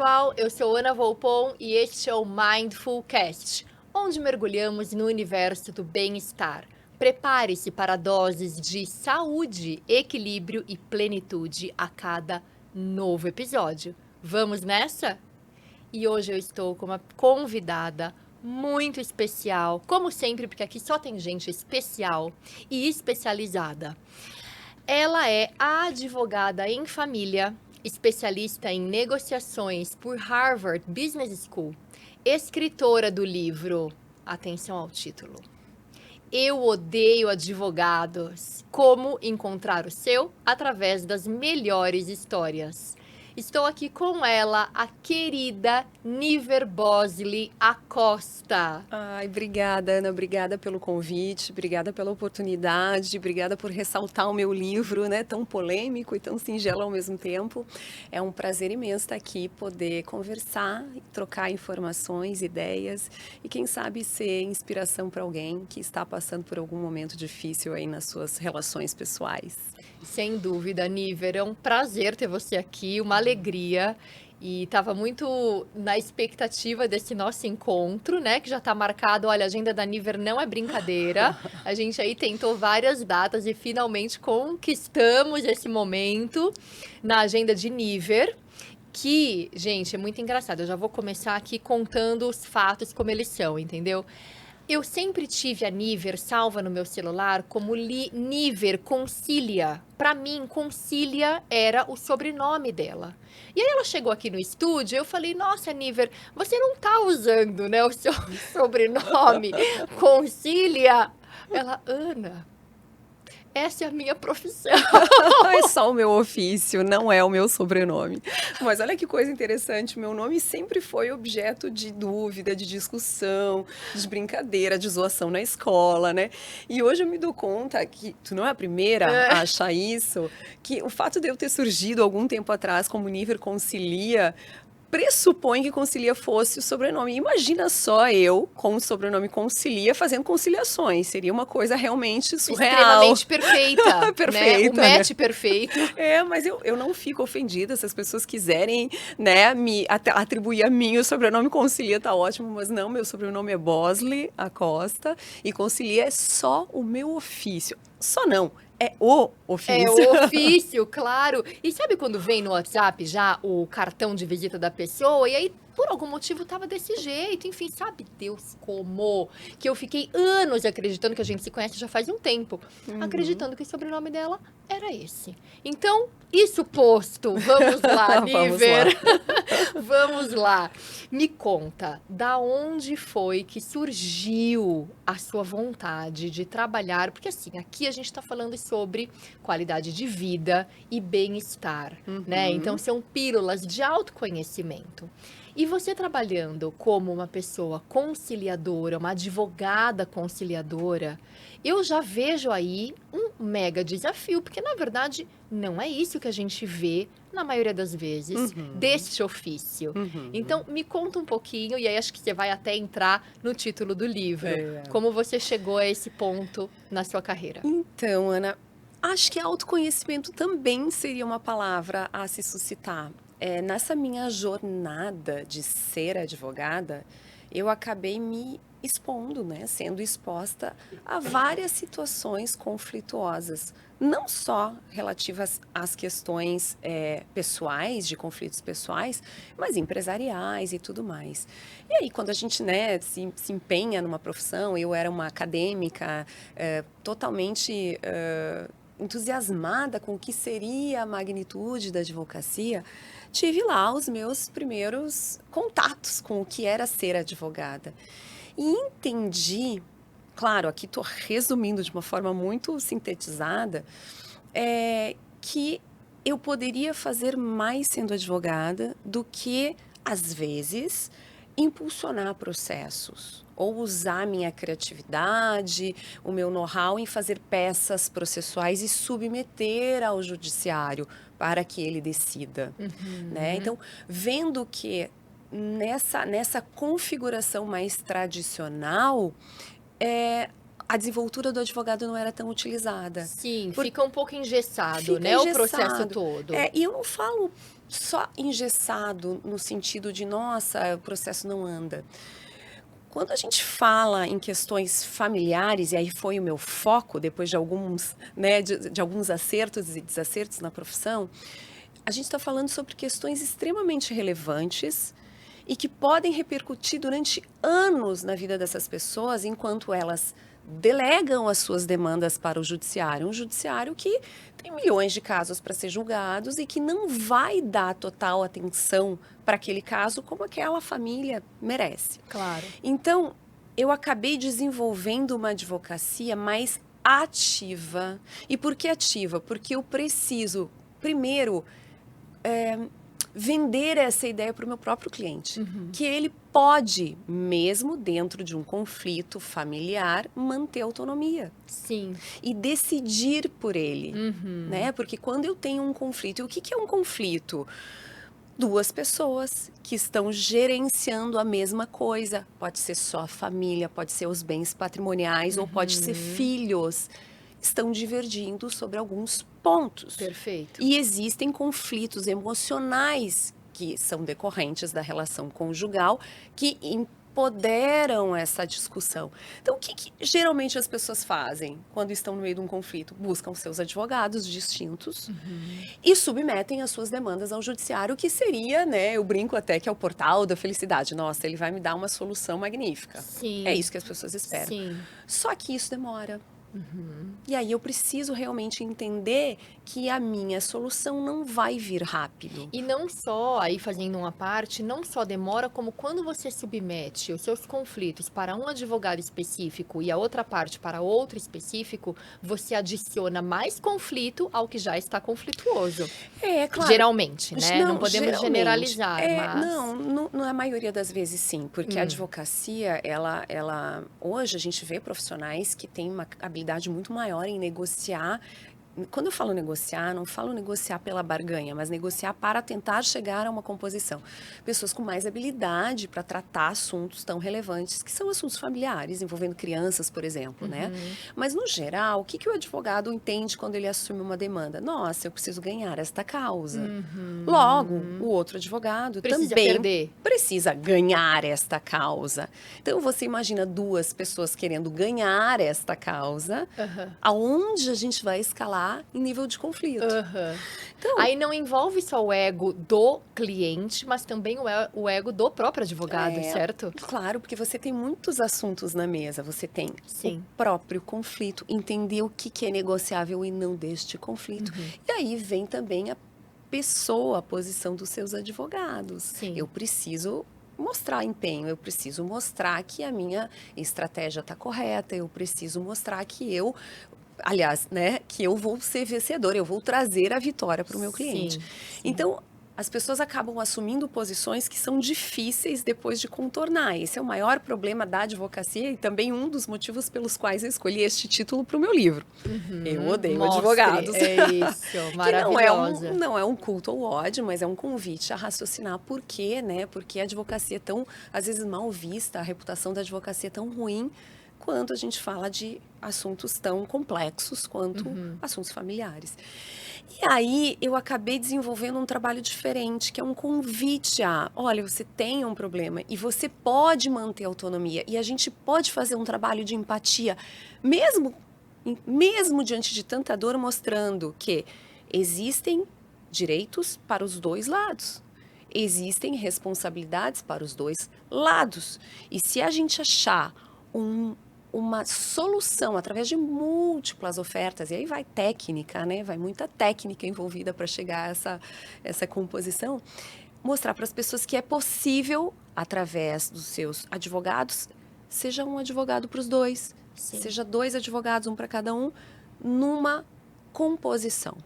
pessoal, eu sou Ana Volpon e este é o Mindful Cast, onde mergulhamos no universo do bem-estar. Prepare-se para doses de saúde, equilíbrio e plenitude a cada novo episódio. Vamos nessa? E hoje eu estou com uma convidada muito especial, como sempre, porque aqui só tem gente especial e especializada. Ela é a advogada em família, especialista em negociações por Harvard Business School, escritora do livro, atenção ao título, Eu Odeio Advogados, Como Encontrar o Seu através das melhores histórias. Estou aqui com ela, a querida Niver Bosley Acosta. Ai, obrigada, Ana. Obrigada pelo convite, obrigada pela oportunidade, obrigada por ressaltar o meu livro, né? Tão polêmico e tão singelo ao mesmo tempo. É um prazer imenso estar aqui, poder conversar, trocar informações, ideias e, quem sabe, ser inspiração para alguém que está passando por algum momento difícil aí nas suas relações pessoais. Sem dúvida, Niver, é um prazer ter você aqui, uma alegria. E estava muito na expectativa desse nosso encontro, né? Que já está marcado. Olha, a agenda da Niver não é brincadeira. A gente aí tentou várias datas e finalmente conquistamos esse momento na agenda de Niver. Que, gente, é muito engraçado. Eu já vou começar aqui contando os fatos como eles são, entendeu? Eu sempre tive a Niver salva no meu celular como Niver Concilia. Para mim, Concilia era o sobrenome dela. E aí ela chegou aqui no estúdio, eu falei, nossa, Niver, você não tá usando, né, o seu sobrenome Concilia? Ela, Ana, essa é a minha profissão. É só o meu ofício, não é o meu sobrenome. Mas olha que coisa interessante, meu nome sempre foi objeto de dúvida, de discussão, de brincadeira, de zoação na escola, né? E hoje eu me dou conta que tu não é a primeira a achar isso, que o fato de eu ter surgido algum tempo atrás como Niver Concilia pressupõe que Concilia fosse o sobrenome. Imagina só eu, com o sobrenome Concilia, fazendo conciliações. Seria uma coisa realmente surreal. Extremamente perfeita, Perfeita, né? O né? match perfeito. Mas eu não fico ofendida se as pessoas quiserem, né, me atribuir a mim o sobrenome Concilia, tá ótimo, mas não, meu sobrenome é Bosley Acosta e Concilia é só o meu ofício. Só não, é o ofício. É o ofício, claro. E sabe quando vem no WhatsApp já o cartão de visita da pessoa e aí por algum motivo tava desse jeito, enfim, sabe Deus como que eu fiquei anos acreditando que a gente se conhece já faz um tempo, acreditando que o sobrenome dela era esse. Então, isso posto, vamos lá, Niver. Vamos lá. Me conta, da onde foi que surgiu a sua vontade de trabalhar? Porque assim, aqui a gente está falando sobre qualidade de vida e bem-estar, né? Então são pílulas de autoconhecimento. E você trabalhando como uma pessoa conciliadora, uma advogada conciliadora, eu já vejo aí um mega desafio, porque na verdade não é isso que a gente vê na maioria das vezes deste ofício. Então, me conta um pouquinho, e aí acho que você vai até entrar no título do livro. Como você chegou a esse ponto na sua carreira? Então, Ana, acho que autoconhecimento também seria uma palavra a se suscitar. Nessa minha jornada de ser advogada, eu acabei me expondo, né, sendo exposta a várias situações conflituosas, não só relativas às questões pessoais, de conflitos pessoais, mas empresariais e tudo mais. E aí, quando a gente, né, se empenha numa profissão, eu era uma acadêmica totalmente entusiasmada com o que seria a magnitude da advocacia, tive lá os meus primeiros contatos com o que era ser advogada. E entendi, claro, aqui estou resumindo de uma forma muito sintetizada, que eu poderia fazer mais sendo advogada do que, às vezes, impulsionar processos ou usar minha criatividade, o meu know-how em fazer peças processuais e submeter ao judiciário para que ele decida, né? Então, vendo que nessa configuração mais tradicional, a desenvoltura do advogado não era tão utilizada. Sim, Por- fica um pouco engessado, Fica né? O processo engessado. todo. E eu não falo só engessado no sentido de, nossa, o processo não anda. Quando a gente fala em questões familiares, e aí foi o meu foco, depois de alguns, né, de alguns acertos e desacertos na profissão, a gente está falando sobre questões extremamente relevantes e que podem repercutir durante anos na vida dessas pessoas, enquanto elas delegam as suas demandas para o judiciário. Um judiciário que tem milhões de casos para ser julgados e que não vai dar total atenção para aquele caso como aquela família merece. Claro. Então, eu acabei desenvolvendo uma advocacia mais ativa. E por que ativa? Porque eu preciso, primeiro, vender essa ideia para o meu próprio cliente. Que ele pode, mesmo dentro de um conflito familiar, manter autonomia. Sim. E decidir por ele. Né? Porque quando eu tenho um conflito, e o que é um conflito? Duas pessoas que estão gerenciando a mesma coisa. Pode ser só a família, pode ser os bens patrimoniais, ou pode ser filhos. Estão divergindo sobre alguns pontos. Perfeito. E existem conflitos emocionais que são decorrentes da relação conjugal que empoderam essa discussão. Então, o que geralmente as pessoas fazem quando estão no meio de um conflito? Buscam seus advogados distintos e submetem as suas demandas ao judiciário, que seria, né, eu brinco até que é o portal da felicidade. Nossa, ele vai me dar uma solução magnífica. Sim. É isso que as pessoas esperam. Sim. Só que isso demora. E aí eu preciso realmente entender que a minha solução não vai vir rápido. E não só, aí fazendo uma parte, não só demora, como quando você submete os seus conflitos para um advogado específico e a outra parte para outro específico, você adiciona mais conflito ao que já está conflituoso. Claro. Geralmente, né? Não podemos geralmente. generalizar, mas... Não, a maioria das vezes sim, porque a advocacia, ela hoje a gente vê profissionais que têm uma habilidade muito maior em negociar. Quando eu falo negociar, não falo negociar pela barganha, mas negociar para tentar chegar a uma composição. Pessoas com mais habilidade para tratar assuntos tão relevantes, que são assuntos familiares, envolvendo crianças, por exemplo, né? Mas, no geral, o que o advogado entende quando ele assume uma demanda? Nossa, eu preciso ganhar esta causa. Logo, o outro advogado Precisa também perder. precisa ganhar esta causa. Então, você imagina duas pessoas querendo ganhar esta causa, aonde a gente vai escalar em nível de conflito. Então, Aí não envolve só o ego do cliente, mas também o ego do próprio advogado, certo? Claro, porque você tem muitos assuntos na mesa. Você tem Sim. o próprio conflito, entender o que é negociável e não deste conflito. E aí vem também a pessoa, a posição dos seus advogados. Sim. Eu preciso mostrar empenho, eu preciso mostrar que a minha estratégia está correta, eu preciso mostrar que aliás, né, que eu vou ser vencedora, eu vou trazer a vitória para o meu cliente. Sim. Então, as pessoas acabam assumindo posições que são difíceis depois de contornar. Esse é o maior problema da advocacia e também um dos motivos pelos quais eu escolhi este título para o meu livro. Eu odeio Mostre. advogados. É isso, maravilhosa. Que não é um culto ao ódio, mas é um convite a raciocinar por quê, né? Porque a advocacia é tão, às vezes, mal vista, a reputação da advocacia é tão ruim, quando a gente fala de assuntos tão complexos quanto assuntos familiares. E aí eu acabei desenvolvendo um trabalho diferente, que é um convite a, olha, você tem um problema e você pode manter a autonomia e a gente pode fazer um trabalho de empatia, mesmo diante de tanta dor, mostrando que existem direitos para os dois lados. Existem responsabilidades para os dois lados. E se a gente achar uma solução através de múltiplas ofertas, e aí vai técnica, né? Vai muita técnica envolvida para chegar a essa composição, mostrar para as pessoas que é possível, através dos seus advogados, seja um advogado para os dois, seja dois advogados, um para cada um, numa composição.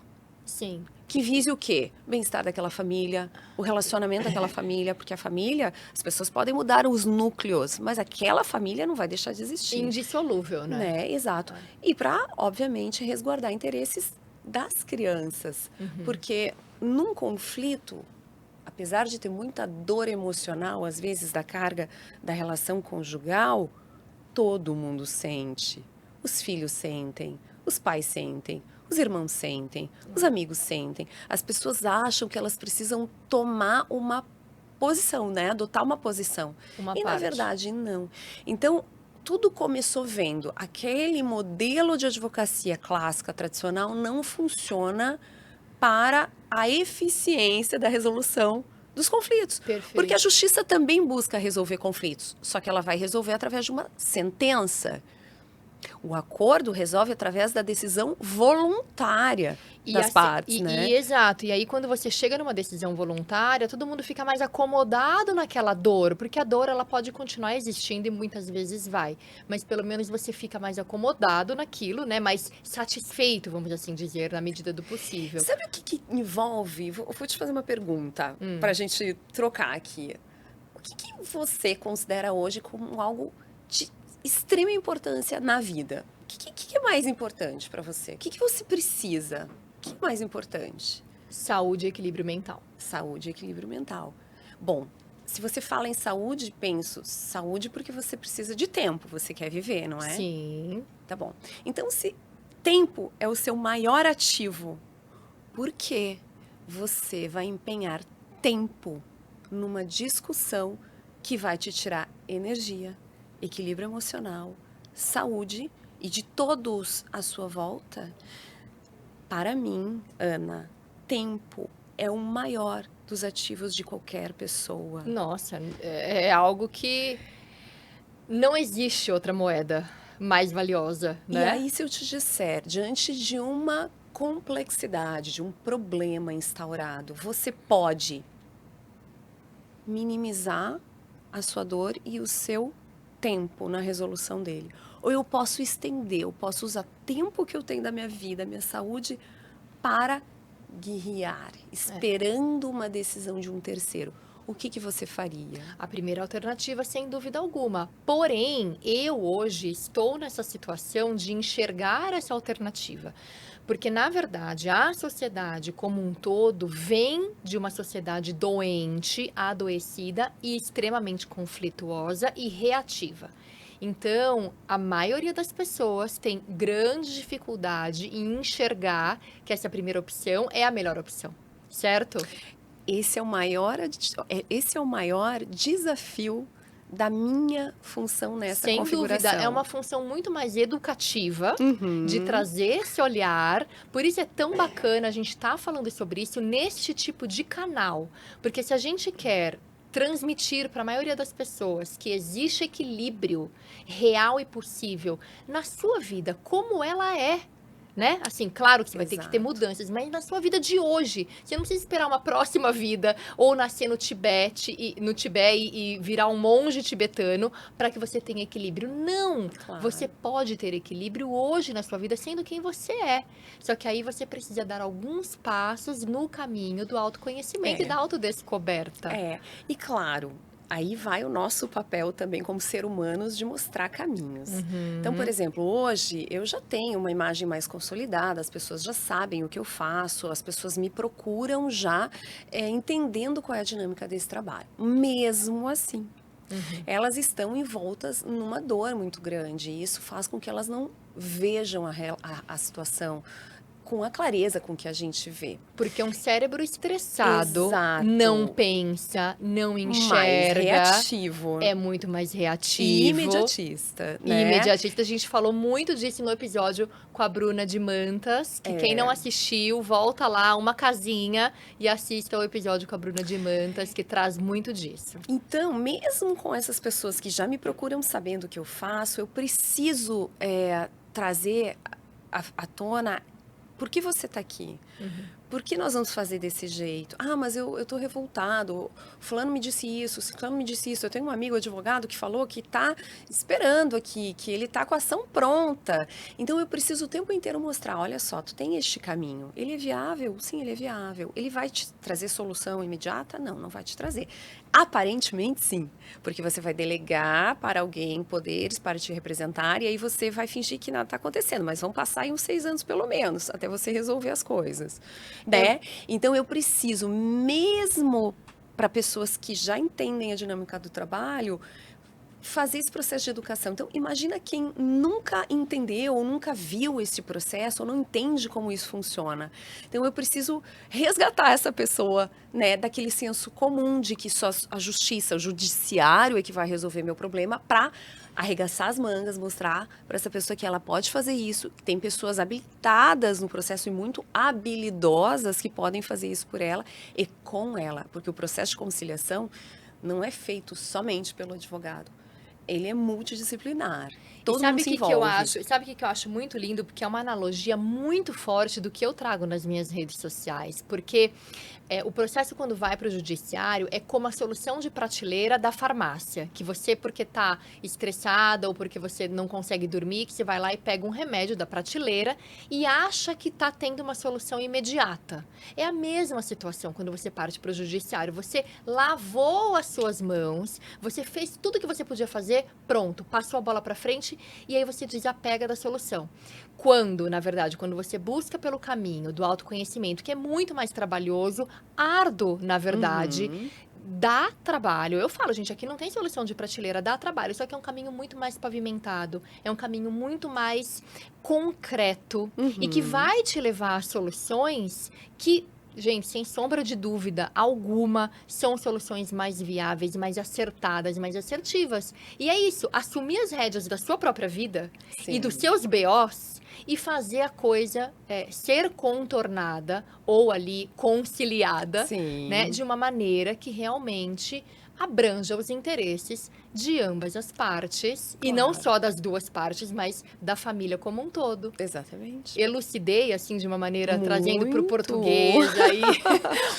Sim. Que vise o quê? Bem-estar daquela família, o relacionamento daquela família, porque a família, as pessoas podem mudar os núcleos, mas aquela família não vai deixar de existir. Indissolúvel, né? Exato. E para, obviamente, resguardar interesses das crianças. Porque num conflito, apesar de ter muita dor emocional, às vezes, da carga da relação conjugal, todo mundo sente. Os filhos sentem, os pais sentem, os irmãos sentem, os amigos sentem. As pessoas acham que elas precisam tomar uma posição, né? Adotar uma posição. Uma E na parte. verdade, não. Então, tudo começou vendo aquele modelo de advocacia clássica tradicional não funciona para a eficiência da resolução dos conflitos. Perfeito. Porque a justiça também busca resolver conflitos, só que ela vai resolver através de uma sentença. O acordo resolve através da decisão voluntária das partes, né? Exato. E aí, quando você chega numa decisão voluntária, todo mundo fica mais acomodado naquela dor, porque a dor ela pode continuar existindo e muitas vezes vai. Mas pelo menos você fica mais acomodado naquilo, né? Mais satisfeito, vamos assim dizer, na medida do possível. Sabe o que envolve? Vou te fazer uma pergunta para a gente trocar aqui. O que você considera hoje como algo de extrema importância na vida? O que é mais importante para você? O que você precisa? O que é mais importante? Saúde e equilíbrio mental. Saúde e equilíbrio mental. Bom, se você fala em saúde, penso saúde porque você precisa de tempo, você quer viver, não é? Sim. Tá bom. Então, se tempo é o seu maior ativo, por que você vai empenhar tempo numa discussão que vai te tirar energia, equilíbrio emocional, saúde e de todos à sua volta? Para mim, Ana, tempo é o maior dos ativos de qualquer pessoa. Nossa, é algo que não existe outra moeda mais valiosa, né? E aí, se eu te disser, diante de uma complexidade, de um problema instaurado, você pode minimizar a sua dor e o seu tempo na resolução dele. Ou eu posso estender, eu posso usar tempo que eu tenho da minha vida, minha saúde, para guiar, esperando uma decisão de um terceiro. O que você faria? A primeira alternativa, sem dúvida alguma. Porém, eu hoje estou nessa situação de enxergar essa alternativa. Porque, na verdade, a sociedade como um todo vem de uma sociedade doente, adoecida e extremamente conflituosa e reativa. Então, a maioria das pessoas tem grande dificuldade em enxergar que essa primeira opção é a melhor opção, certo? Esse é o maior desafio da minha função nessa configuração. Sem dúvida, é uma função muito mais educativa, de trazer esse olhar. Por isso é tão bacana a gente estar falando sobre isso neste tipo de canal. Porque se a gente quer transmitir para a maioria das pessoas que existe equilíbrio real e possível na sua vida, como ela é, né? Assim, claro que você vai ter que ter mudanças, mas na sua vida de hoje, você não precisa esperar uma próxima vida ou nascer no Tibete e virar um monge tibetano para que você tenha equilíbrio. Não! Claro. Você pode ter equilíbrio hoje na sua vida sendo quem você é. Só que aí você precisa dar alguns passos no caminho do autoconhecimento e da autodescoberta. E claro, aí vai o nosso papel também como ser humanos de mostrar caminhos. Então, por exemplo, hoje eu já tenho uma imagem mais consolidada, as pessoas já sabem o que eu faço, as pessoas me procuram já entendendo qual é a dinâmica desse trabalho. Mesmo assim, elas estão envoltas numa dor muito grande e isso faz com que elas não vejam a situação com a clareza com que a gente vê. Porque um cérebro estressado Exato. não pensa, não enxerga. Mais reativo. É muito mais reativo. E imediatista, né? E imediatista, a gente falou muito disso no episódio com a Bruna de Mantas, que quem não assistiu, volta lá, uma casinha, e assista o episódio com a Bruna de Mantas, que traz muito disso. Então, mesmo com essas pessoas que já me procuram sabendo o que eu faço, eu preciso trazer à tona por que você está aqui? Por que nós vamos fazer desse jeito? Ah, mas eu estou revoltado. Fulano me disse isso, ciclano me disse isso. Eu tenho um amigo advogado que falou que está esperando aqui, que ele está com a ação pronta. Então, eu preciso o tempo inteiro mostrar, olha só, tu tem este caminho. Ele é viável? Sim, ele é viável. Ele vai te trazer solução imediata? Não, não vai te trazer. Aparentemente, sim, porque você vai delegar para alguém poderes para te representar e aí você vai fingir que nada está acontecendo, mas vão passar aí uns 6 anos pelo menos, até você resolver as coisas, né? Então, eu preciso, mesmo para pessoas que já entendem a dinâmica do trabalho, fazer esse processo de educação. Então, imagina quem nunca entendeu ou nunca viu esse processo ou não entende como isso funciona. Então, eu preciso resgatar essa pessoa, né, daquele senso comum de que só a justiça, o judiciário é que vai resolver meu problema, para arregaçar as mangas, mostrar para essa pessoa que ela pode fazer isso, que tem pessoas habilitadas no processo e muito habilidosas que podem fazer isso por ela e com ela, porque o processo de conciliação não é feito somente pelo advogado. Ele é multidisciplinar. Todo mundo se envolve. Sabe o que eu acho muito lindo? Porque é uma analogia muito forte do que eu trago nas minhas redes sociais. Porque o processo, quando vai para o judiciário, é como a solução de prateleira da farmácia. Que você, porque está estressada ou porque você não consegue dormir, que você vai lá e pega um remédio da prateleira e acha que está tendo uma solução imediata. É a mesma situação quando você parte para o judiciário. Você lavou as suas mãos, você fez tudo que você podia fazer, pronto, passou a bola para frente e aí você desapega da solução. Quando, na verdade, quando você busca pelo caminho do autoconhecimento, que é muito mais trabalhoso, árduo, na verdade, dá trabalho. Eu falo, gente, aqui não tem solução de prateleira, dá trabalho, só que é um caminho muito mais pavimentado, é um caminho muito mais concreto e que vai te levar a soluções que, gente, sem sombra de dúvida alguma, são soluções mais viáveis, mais acertadas, mais assertivas. E é isso, assumir as rédeas da sua própria vida e dos seus BOs e fazer a coisa ser contornada ou ali conciliada, né, de uma maneira que realmente abranja os interesses de ambas as partes, e não só das duas partes, mas da família como um todo. Exatamente. Elucidei, assim, de uma maneira, trazendo para o português, aí,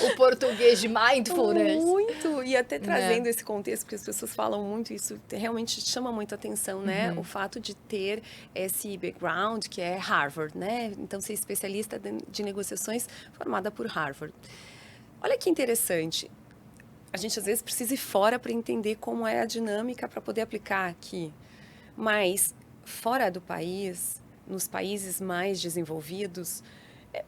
o português de mindfulness. Muito! E até trazendo esse contexto, porque as pessoas falam muito, isso realmente chama muita atenção, né? O fato de ter esse background, que é Harvard, né? Então, ser especialista de negociações formada por Harvard. Olha que interessante. A gente, às vezes, precisa ir fora para entender como é a dinâmica para poder aplicar aqui. Mas, fora do país, nos países mais desenvolvidos,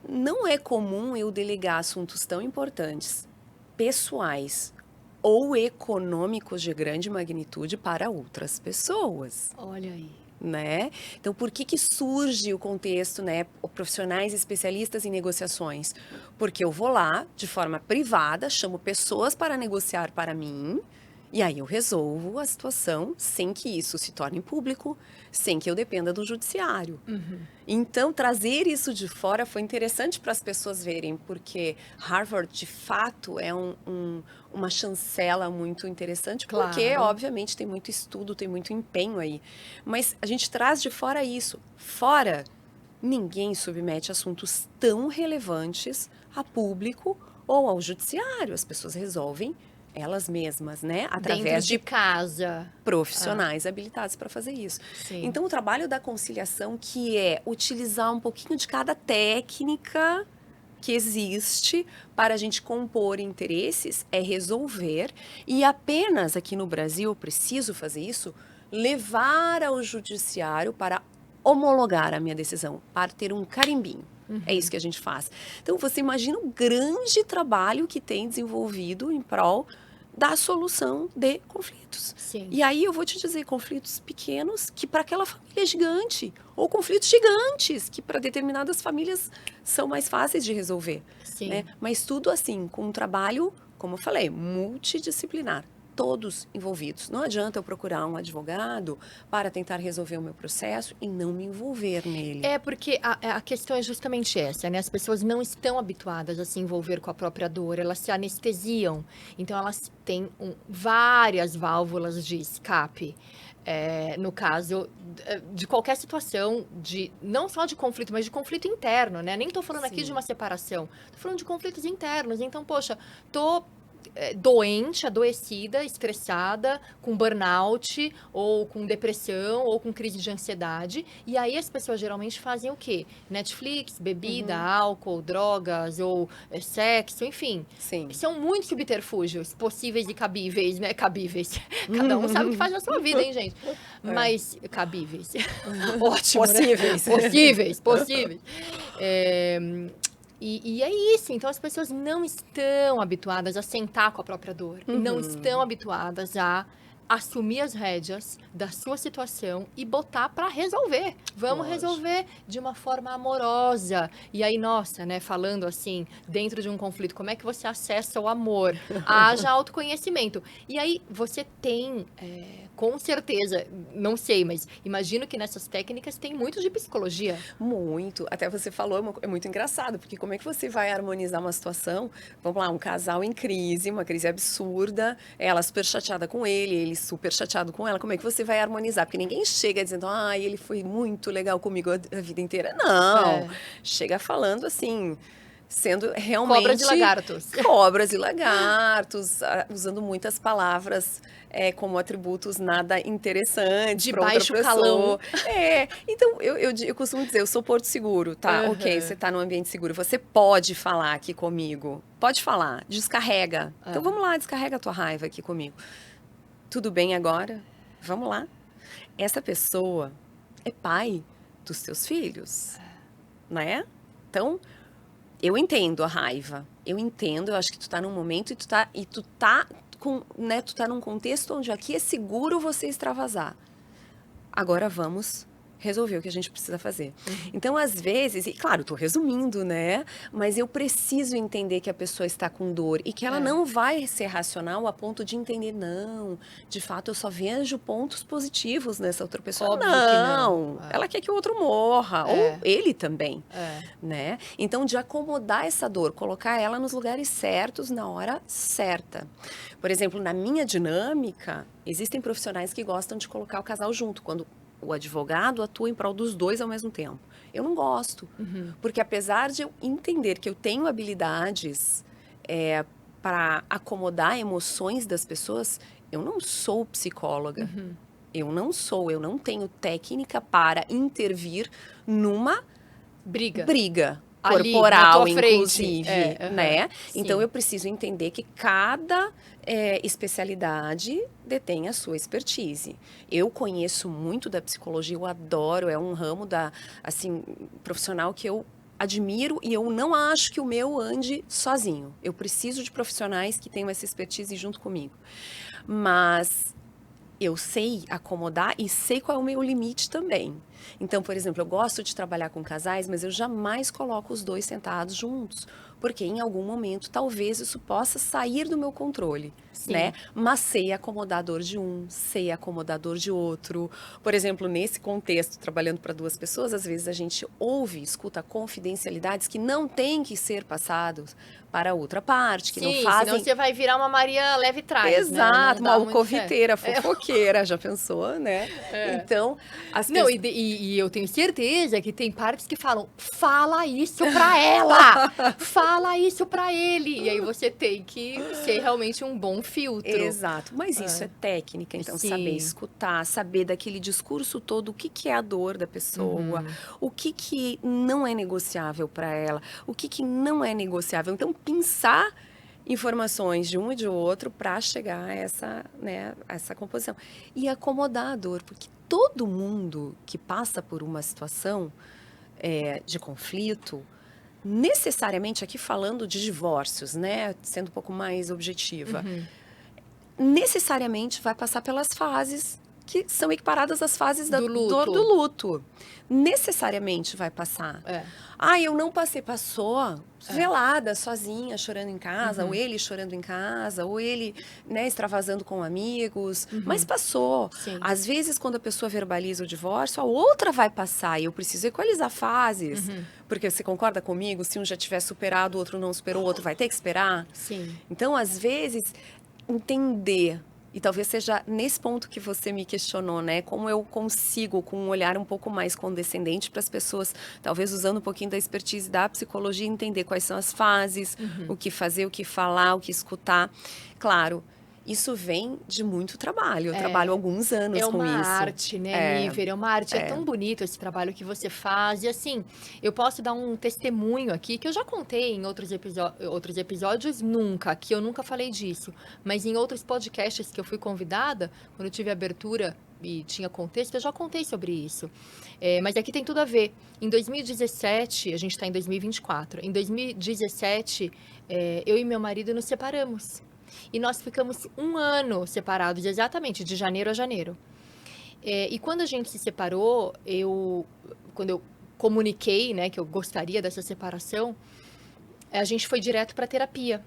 não é comum eu delegar assuntos tão importantes, pessoais ou econômicos de grande magnitude para outras pessoas. Olha aí. Né? Então, por que surge o contexto, né, profissionais especialistas em negociações? Porque eu vou lá, de forma privada, chamo pessoas para negociar para mim, e aí eu resolvo a situação sem que isso se torne público, sem que eu dependa do judiciário. Então, trazer isso de fora foi interessante para as pessoas verem, porque Harvard, de fato, é uma chancela muito interessante, porque, obviamente, tem muito estudo, tem muito empenho aí. Mas a gente traz de fora isso. Fora, ninguém submete assuntos tão relevantes a público ou ao judiciário. As pessoas resolvem elas mesmas, né? Através de casa, profissionais habilitados para fazer isso. Sim. Então, o trabalho da conciliação, que é utilizar um pouquinho de cada técnica que existe para a gente compor interesses, é resolver, e apenas aqui no Brasil, eu preciso fazer isso, levar ao judiciário para homologar a minha decisão, para ter um carimbinho. É isso que a gente faz. Então, você imagina o grande trabalho que tem desenvolvido em prol da solução de conflitos. Sim. E aí eu vou te dizer, conflitos pequenos que para aquela família é gigante, ou conflitos gigantes que para determinadas famílias são mais fáceis de resolver. Sim. Né? Mas tudo assim, com um trabalho, como eu falei, multidisciplinar. Todos envolvidos. Não adianta eu procurar um advogado para tentar resolver o meu processo e não me envolver nele. É porque a questão é justamente essa, né? As pessoas não estão habituadas a se envolver com a própria dor, elas se anestesiam. Então, elas têm várias válvulas de escape. No caso de qualquer situação, não só de conflito, mas de conflito interno, né? Nem estou falando aqui de uma separação, estou falando de conflitos internos. Então, poxa, doente, adoecida, estressada, com burnout, ou com depressão, ou com crise de ansiedade. E aí as pessoas geralmente fazem o quê? Netflix, bebida, álcool, drogas, ou sexo, enfim. Sim. São muitos subterfúgios possíveis e cabíveis, né? Cabíveis. Cada um sabe o que faz na sua vida, hein, gente? Mas, cabíveis. Ótimo, possíveis. Né? Possíveis. E é isso, então as pessoas não estão habituadas a sentar com a própria dor, não estão habituadas a assumir as rédeas da sua situação e botar para resolver. Vamos Lógico. resolver de uma forma amorosa. E aí, nossa, né, falando assim, dentro de um conflito, como é que você acessa o amor? Haja autoconhecimento. E aí, você tem, com certeza, não sei, mas imagino que nessas técnicas tem muito de psicologia. Muito. Até você falou, é muito engraçado, porque como é que você vai harmonizar uma situação? Vamos lá, um casal em crise, uma crise absurda, ela super chateada com ele super chateado com ela. Como é que você vai harmonizar? Porque ninguém chega dizendo, ele foi muito legal comigo a vida inteira. Não. É. Chega falando assim, sendo realmente... Cobras e lagartos. Cobras e lagartos, usando muitas palavras como atributos nada interessantes De para outra baixo pessoa. calão. Então eu costumo dizer, eu sou porto seguro, tá? Uhum. Ok, você tá num ambiente seguro, você pode falar aqui comigo. Pode falar, descarrega. Então vamos lá, descarrega a tua raiva aqui comigo. Tudo bem agora? Vamos lá. Essa pessoa é pai dos teus filhos, né? Então, eu entendo a raiva. Eu entendo, eu acho que tu tá num momento e tu tá num contexto onde aqui é seguro você extravasar. Agora vamos resolver o que a gente precisa fazer. Então, às vezes, e claro, tô resumindo, né? Mas eu preciso entender que a pessoa está com dor e que ela não vai ser racional a ponto de entender, não, de fato eu só vejo pontos positivos nessa outra pessoa. Óbvio que não. Ela quer que o outro morra, ou ele também, É. né? Então, de acomodar essa dor, colocar ela nos lugares certos, na hora certa. Por exemplo, na minha dinâmica, existem profissionais que gostam de colocar o casal junto, quando o advogado atua em prol dos dois ao mesmo tempo. Eu não gosto, porque apesar de eu entender que eu tenho habilidades para acomodar emoções das pessoas, eu não sou psicóloga. Eu não tenho técnica para intervir numa briga Ali, corporal, na tua frente. inclusive, né? Sim. Então, eu preciso entender que cada especialidade detém a sua expertise. Eu conheço muito da psicologia, eu adoro, é um ramo profissional que eu admiro e eu não acho que o meu ande sozinho. Eu preciso de profissionais que tenham essa expertise junto comigo. Mas eu sei acomodar e sei qual é o meu limite também. Então, por exemplo, eu gosto de trabalhar com casais, mas eu jamais coloco os dois sentados juntos, porque em algum momento talvez isso possa sair do meu controle, né? Mas sei acomodar a dor de um, sei acomodar a dor de outro. Por exemplo, nesse contexto, trabalhando para duas pessoas, às vezes a gente escuta confidencialidades que não têm que ser passadas para outra parte, que não fazem... senão você vai virar uma Maria leve trás, Exato, né? uma alcoviteira, fofoqueira, já pensou, né? Então, Não, e eu tenho certeza que tem partes que falam, fala isso pra ela, fala isso pra ele. E aí você tem que ser realmente um bom filtro. Exato, mas isso é técnica, então saber escutar, saber daquele discurso todo, o que é a dor da pessoa, o que não é negociável para ela, o que não é negociável. Então, pensar informações de um e de outro para chegar a essa composição. E acomodar a dor, porque todo mundo que passa por uma situação de conflito, necessariamente, aqui falando de divórcios, né, sendo um pouco mais objetiva, necessariamente vai passar pelas fases que são equiparadas às fases do luto. Necessariamente vai passar. Eu não passei, passou, velada, sozinha, chorando em casa, ou ele chorando em casa, ou ele, extravasando com amigos, mas passou. Às vezes, quando a pessoa verbaliza o divórcio, a outra vai passar, e eu preciso equalizar fases, porque você concorda comigo? Se um já tiver superado, o outro não superou, o outro vai ter que esperar? Então, às vezes, entender... E talvez seja nesse ponto que você me questionou, né? Como eu consigo, com um olhar um pouco mais condescendente para as pessoas, talvez usando um pouquinho da expertise da psicologia, entender quais são as fases, o que fazer, o que falar, o que escutar. Claro, isso vem de muito trabalho. Eu trabalho há alguns anos com isso. É uma arte, né, Níver? É uma arte. É tão bonito esse trabalho que você faz. E assim, eu posso dar um testemunho aqui, que eu já contei em outros episódios, que eu nunca falei disso. Mas em outros podcasts que eu fui convidada, quando eu tive abertura e tinha contexto, eu já contei sobre isso. Mas aqui tem tudo a ver. Em 2017, a gente está em 2024. Em 2017, eu e meu marido nos separamos. E nós ficamos 1 ano separados, exatamente, de janeiro a janeiro. E quando a gente se separou, quando eu comuniquei, né, que eu gostaria dessa separação, a gente foi direto para terapia,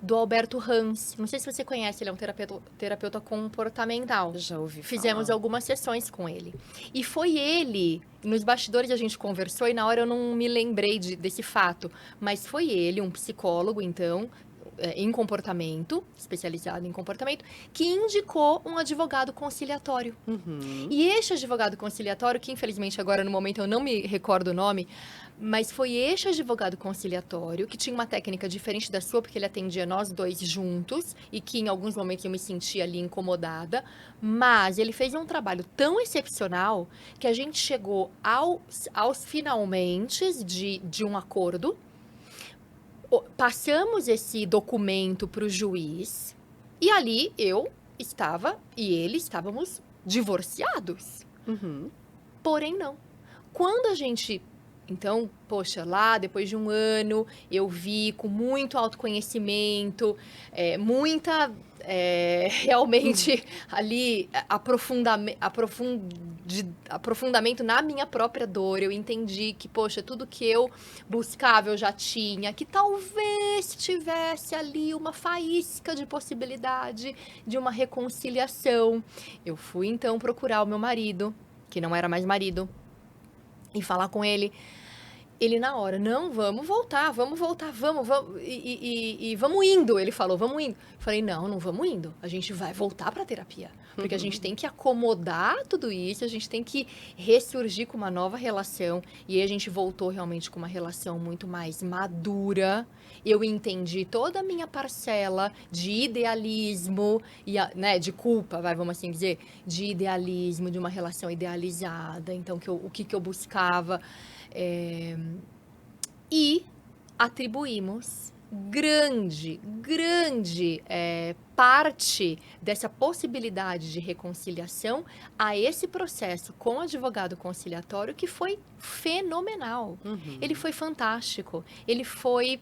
do Alberto Hans. Não sei se você conhece, ele é um terapeuta comportamental. Já ouvi Fizemos falar. algumas sessões com ele. E foi ele, nos bastidores a gente conversou e na hora eu não me lembrei desse fato, mas foi ele, um psicólogo, então, em comportamento, especializado em comportamento, que indicou um advogado conciliatório. Uhum. E este advogado conciliatório, que infelizmente agora no momento eu não me recordo o nome, mas foi este advogado conciliatório que tinha uma técnica diferente da sua, porque ele atendia nós dois juntos e que em alguns momentos eu me sentia ali incomodada, mas ele fez um trabalho tão excepcional que a gente chegou aos finalmente de um acordo, passamos esse documento para o juiz e ali eu estava e ele estávamos divorciados. Uhum. Porém, não. Quando a gente... Então, poxa, lá depois de 1 ano, eu vi com muito autoconhecimento, realmente ali aprofundamento na minha própria dor. Eu entendi que, poxa, tudo que eu buscava eu já tinha, que talvez tivesse ali uma faísca de possibilidade de uma reconciliação. Eu fui então procurar o meu marido, que não era mais marido, e falar com ele. Ele na hora, não, vamos voltar, vamos. E vamos indo. Ele falou, vamos indo. Eu falei, não vamos indo. A gente vai voltar para terapia. Porque a gente tem que acomodar tudo isso, a gente tem que ressurgir com uma nova relação. E aí a gente voltou realmente com uma relação muito mais madura. Eu entendi toda a minha parcela de idealismo, de culpa, vamos assim dizer, de idealismo, de uma relação idealizada. Então, o que eu buscava... E atribuímos grande parte dessa possibilidade de reconciliação a esse processo com o advogado conciliatório, que foi fenomenal. Uhum. Ele foi fantástico, ele foi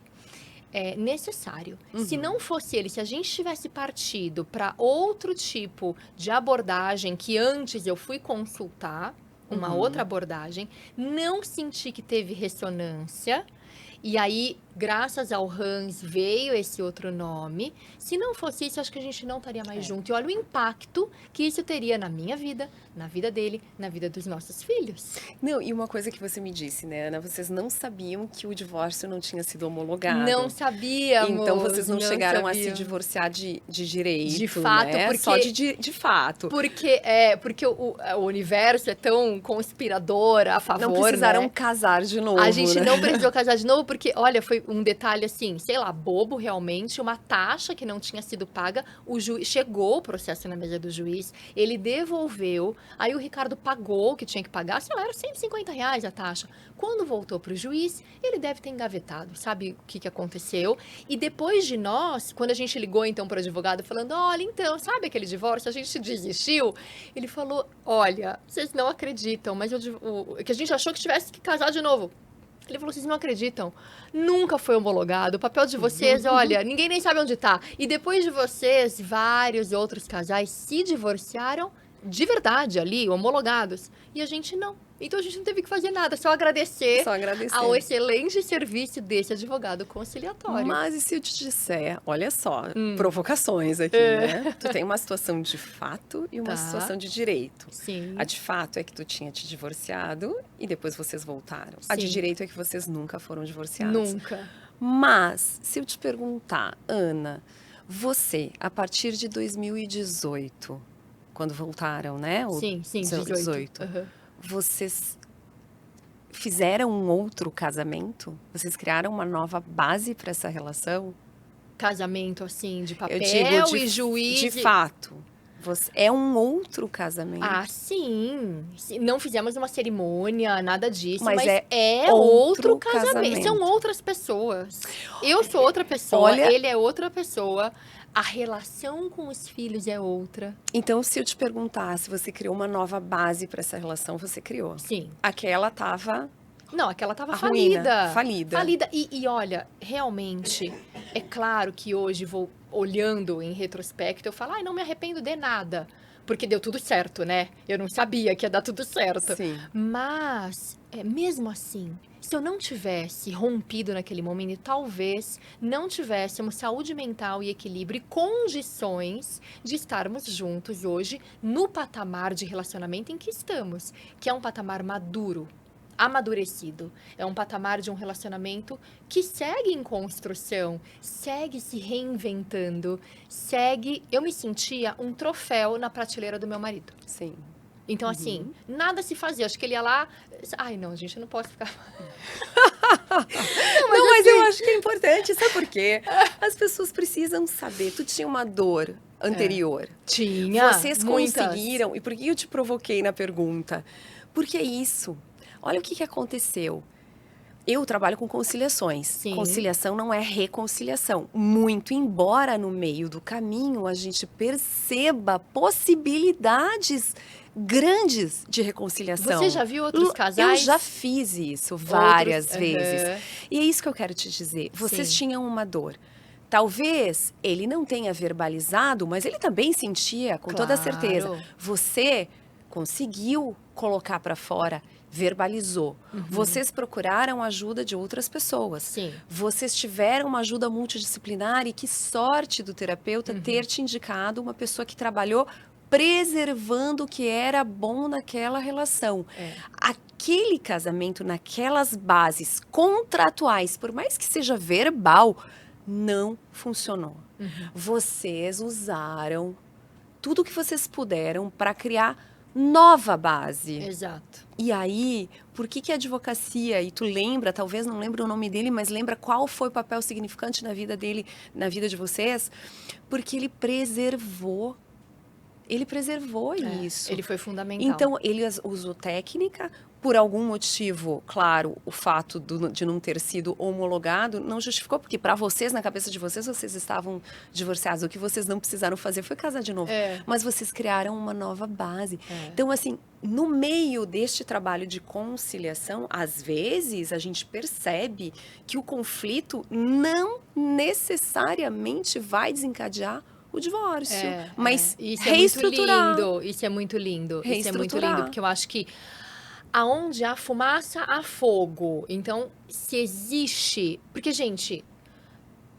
necessário. Uhum. Se não fosse ele, se a gente tivesse partido para outro tipo de abordagem, que antes eu fui consultar, uma outra abordagem, não senti que teve ressonância, e aí, graças ao Hans, veio esse outro nome. Se não fosse isso, acho que a gente não estaria mais junto. E olha o impacto que isso teria na minha vida, na vida dele, na vida dos nossos filhos. Não, e uma coisa que você me disse, né, Ana? Vocês não sabiam que o divórcio não tinha sido homologado. Não sabíamos. Então, vocês não chegaram sabíamos. a se divorciar de direito, de fato, né? porque... Só de fato. Porque o universo é tão conspirador a favor, não precisaram né? casar de novo, A gente né? não precisou casar de novo, porque, olha, foi um detalhe assim, sei lá, bobo realmente, uma taxa que não tinha sido paga, o juiz chegou o processo na mesa do juiz, ele devolveu, aí o Ricardo pagou o que tinha que pagar, sei lá, era R$150 a taxa. Quando voltou para o juiz, ele deve ter engavetado, sabe o que aconteceu? E depois de nós, quando a gente ligou então para o advogado falando, olha, então, sabe aquele divórcio, a gente desistiu? Ele falou, olha, vocês não acreditam, mas que a gente achou que tivesse que casar de novo. Ele falou, vocês não acreditam, nunca foi homologado, o papel de vocês, olha, ninguém nem sabe onde tá. E depois de vocês, vários outros casais se divorciaram de verdade ali, homologados, e a gente não. Então a gente não teve que fazer nada, só agradecer ao excelente serviço desse advogado conciliatório. Mas e se eu te disser, olha só, provocações aqui, né? Tu tem uma situação de fato e uma situação de direito. Sim. A de fato é que tu tinha te divorciado e depois vocês voltaram. Sim. A de direito é que vocês nunca foram divorciados. Nunca. Mas, se eu te perguntar, Ana, você, a partir de 2018, quando voltaram, né? Sim, 18. Uhum. Vocês fizeram um outro casamento? Vocês criaram uma nova base para essa relação? Casamento, assim, de papel Eu digo e juiz... De fato. É um outro casamento? Ah, sim. Não fizemos uma cerimônia, nada disso. Mas é outro casamento. São outras pessoas. Eu sou outra pessoa, ele é outra pessoa. A relação com os filhos é outra. Então, se eu te perguntar se você criou uma nova base para essa relação, você criou? Sim. Aquela estava... Não, aquela estava falida. Falida. E olha, realmente, É claro que hoje, olhando em retrospecto, eu falo, ai, não me arrependo de nada. Porque deu tudo certo, né? Eu não sabia que ia dar tudo certo. Sim. Mas, mesmo assim, se eu não tivesse rompido naquele momento, talvez não tivéssemos saúde mental e equilíbrio e condições de estarmos juntos hoje no patamar de relacionamento em que estamos, que é um patamar maduro, amadurecido. É um patamar de um relacionamento que segue em construção, segue se reinventando, segue. Eu me sentia um troféu na prateleira do meu marido. Sim. Então, assim, nada se fazia. Acho que ele ia lá. Ai, não, gente, eu não posso ficar. Não, Não, mas eu assim, acho que é importante, sabe por quê? As pessoas precisam saber. Tu tinha uma dor anterior. tinha. Vocês muitas. conseguiram. E por que eu te provoquei na pergunta? Porque é isso. Olha o que aconteceu. Eu trabalho com conciliações. Sim. Conciliação não é reconciliação. Muito embora no meio do caminho a gente perceba possibilidades grandes de reconciliação. Você já viu outros casais? Eu já fiz isso várias Outros- vezes. Aham. E é isso que eu quero te dizer. Vocês Sim. tinham uma dor. Talvez ele não tenha verbalizado, mas ele também sentia, com toda certeza. Claro. Você conseguiu colocar para fora, verbalizou. Vocês procuraram ajuda de outras pessoas. Sim. Vocês tiveram uma ajuda multidisciplinar e que sorte do terapeuta ter te indicado uma pessoa que trabalhou preservando o que era bom naquela relação. É. Aquele casamento, naquelas bases contratuais, por mais que seja verbal, não funcionou. Vocês usaram tudo o que vocês puderam para criar nova base. Exato. E aí, por que a advocacia, e tu lembra, talvez não lembra o nome dele, mas lembra qual foi o papel significante na vida dele, na vida de vocês? Porque ele preservou isso. Ele foi fundamental. Então, ele usou técnica, por algum motivo, claro, o fato de não ter sido homologado não justificou, porque para vocês, na cabeça de vocês, vocês estavam divorciados. O que vocês não precisaram fazer foi casar de novo. Mas vocês criaram uma nova base. Então, assim, no meio deste trabalho de conciliação, às vezes a gente percebe que o conflito não necessariamente vai desencadear o divórcio, mas isso reestruturar. Isso é muito lindo. Isso é muito Reestruturar. lindo, porque eu acho que aonde há fumaça, há fogo. Então, se existe... Porque, gente,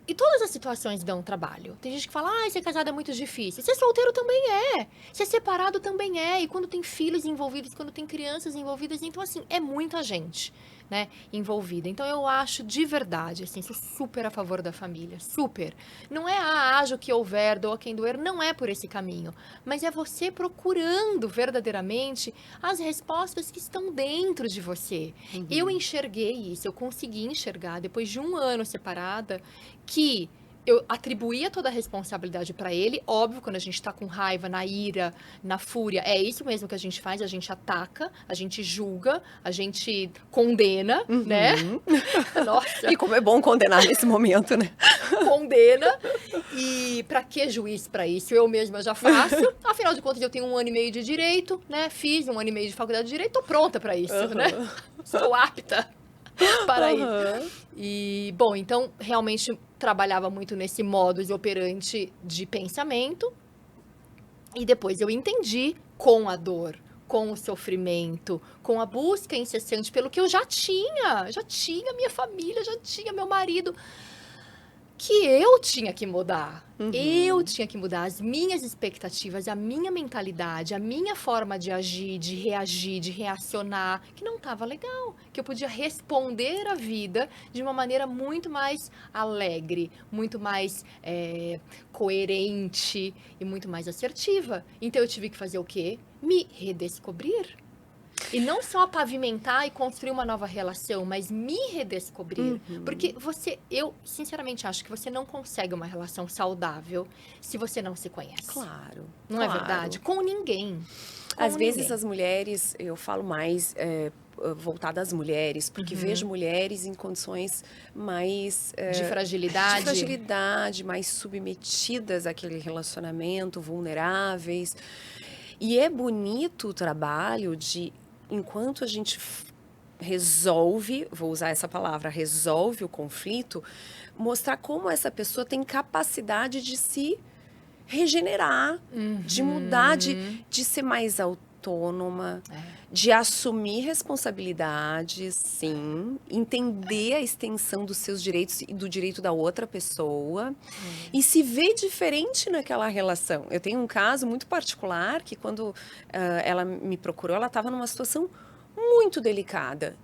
e todas as situações dão trabalho. Tem gente que fala, ser casado é muito difícil. Ser solteiro também é. Ser separado também é. E quando tem filhos envolvidos, quando tem crianças envolvidas, então, assim, é muita gente, né, envolvida. Então, eu acho de verdade, assim, sou super a favor da família. Super. Não é, haja o que houver, doa quem doer. Não é por esse caminho. Mas é você procurando verdadeiramente as respostas que estão dentro de você. Eu enxerguei isso, eu consegui enxergar, depois de 1 ano separada, que eu atribuía toda a responsabilidade para ele. Óbvio, quando a gente tá com raiva, na ira, na fúria, é isso mesmo que a gente faz. A gente ataca, a gente julga, a gente condena, né? Nossa, E como é bom condenar nesse momento, né? condena. E pra que juiz pra isso? Eu mesma já faço. Afinal de contas, eu tenho 1 ano e meio de direito, né? Fiz 1 ano e meio de faculdade de direito, tô pronta pra isso, né? Estou apta para isso. E, bom, então, realmente trabalhava muito nesse modus operandi de pensamento. E depois eu entendi com a dor, com o sofrimento, com a busca incessante pelo que eu já tinha minha família, já tinha meu marido, que eu tinha que mudar. Eu tinha que mudar as minhas expectativas, a minha mentalidade, a minha forma de agir, de reagir, de reacionar, que não estava legal. Que eu podia responder à vida de uma maneira muito mais alegre, muito mais coerente e muito mais assertiva. Então eu tive que fazer o quê? Me redescobrir. E não só pavimentar e construir uma nova relação, mas me redescobrir. Porque eu sinceramente acho que você não consegue uma relação saudável se você não se conhece. Claro. Não é verdade? Com ninguém. Às vezes as mulheres, eu falo mais voltada às mulheres, porque vejo mulheres em condições mais... de fragilidade. De fragilidade, mais submetidas àquele relacionamento, vulneráveis. E é bonito o trabalho de... Enquanto a gente resolve, vou usar essa palavra, resolve o conflito, mostrar como essa pessoa tem capacidade de se regenerar, de mudar, de ser mais autônoma, de assumir responsabilidades, sim, entender a extensão dos seus direitos e do direito da outra pessoa e se ver diferente naquela relação. Eu tenho um caso muito particular que quando ela me procurou, ela estava numa situação muito delicada,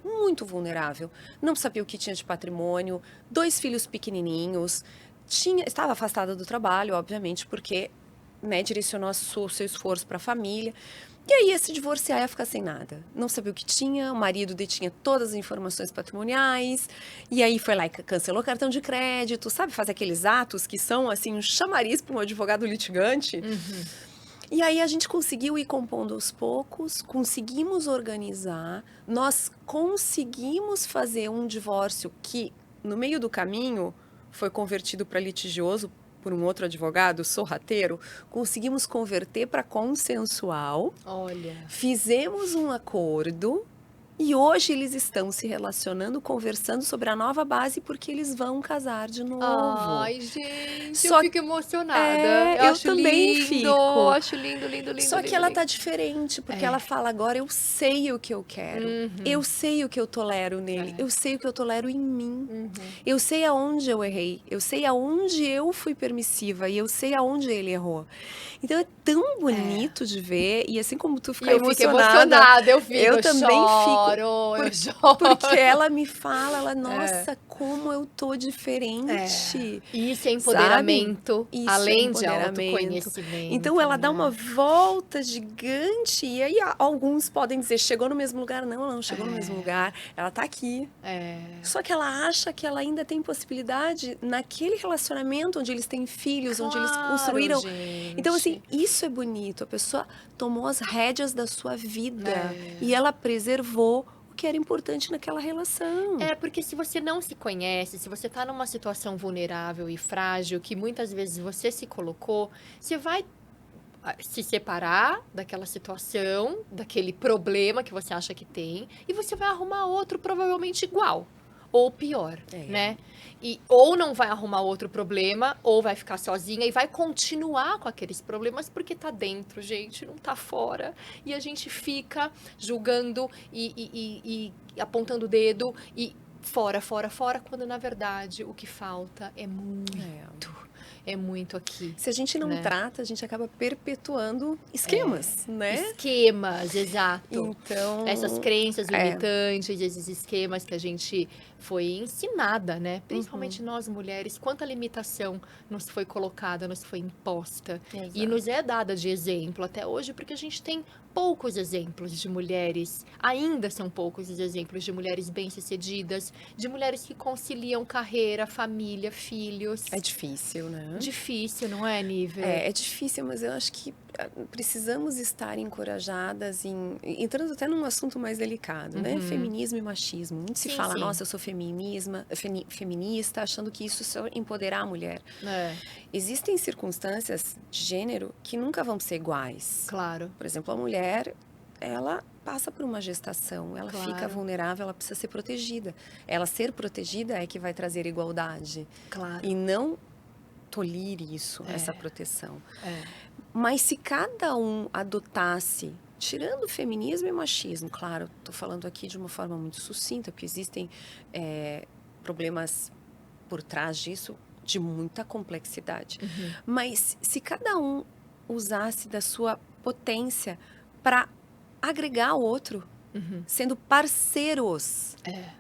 muito vulnerável. Não sabia o que tinha de patrimônio, 2 filhos pequenininhos, estava afastada do trabalho, obviamente, porque, né, direcionou o seu esforço para a família. E aí ia se divorciar e ia ficar sem nada. Não sabia o que tinha, o marido detinha todas as informações patrimoniais, e aí foi lá e cancelou cartão de crédito, sabe? Faz aqueles atos que são, assim, um chamariz para um advogado litigante. E aí a gente conseguiu ir compondo aos poucos, conseguimos organizar, nós conseguimos fazer um divórcio que, no meio do caminho, foi convertido para litigioso por um outro advogado sorrateiro, conseguimos converter para consensual. Olha. Fizemos um acordo e hoje eles estão se relacionando, conversando sobre a nova base porque eles vão casar de novo. Ai, gente, Só eu fico emocionada. eu acho também lindo, fico. acho lindo, lindo, lindo. Só que lindo, ela lindo. tá diferente, porque ela fala agora, eu sei o que eu quero. Eu sei o que eu tolero nele. Eu sei o que eu tolero em mim. Eu sei aonde eu errei. Eu sei aonde eu fui permissiva. E eu sei aonde ele errou. Então é tão bonito de ver. E assim como tu E fica eu fico emocionada, emocionada, eu fico, eu também choro, eu choro. porque ela me fala, nossa, como eu tô diferente. Isso é empoderamento, Isso além é de empoderamento. autoconhecimento. Então ela dá né? uma volta gigante e aí alguns podem dizer, chegou no mesmo lugar. Não, ela não chegou no mesmo lugar, ela tá aqui. Só que ela acha que ela ainda tem possibilidade naquele relacionamento onde eles têm filhos, onde eles construíram. Gente. Então assim, isso é bonito, a pessoa tomou as rédeas da sua vida e ela preservou o que era importante naquela relação. É, porque se você não se conhece, se você tá numa situação vulnerável e frágil, que muitas vezes você se colocou, você vai se separar daquela situação, daquele problema que você acha que tem, e você vai arrumar outro provavelmente igual. Ou pior, né? Ou não vai arrumar outro problema, ou vai ficar sozinha e vai continuar com aqueles problemas porque tá dentro, gente, não tá fora. E a gente fica julgando e apontando o dedo e fora, quando na verdade o que falta é muito. É muito aqui. Se a gente não trata, a gente acaba perpetuando esquemas, né? Esquemas, exato. Então, essas crenças limitantes, esses esquemas que a gente foi ensinada, né? Principalmente nós mulheres, quanta limitação nos foi colocada, nos foi imposta. Exato. E nos é dada de exemplo até hoje, porque a gente tem poucos exemplos de mulheres, ainda são poucos os exemplos de mulheres bem-sucedidas, de mulheres que conciliam carreira, família, filhos. É difícil, né? Difícil, não é, Nível? É difícil, mas eu acho que precisamos estar encorajadas entrando até num assunto mais delicado, né? Feminismo e machismo. Muito se fala, nossa, eu sou feminista, achando que isso só empoderar a mulher. Existem circunstâncias de gênero que nunca vão ser iguais. Claro. Por exemplo, a mulher, ela passa por uma gestação, ela fica vulnerável, ela precisa ser protegida. Ela ser protegida é que vai trazer igualdade. Claro. E não tolir isso, essa proteção. Mas se cada um adotasse, tirando o feminismo e machismo, claro, estou falando aqui de uma forma muito sucinta, porque existem problemas por trás disso de muita complexidade. Mas se cada um usasse da sua potência para agregar o outro, sendo parceiros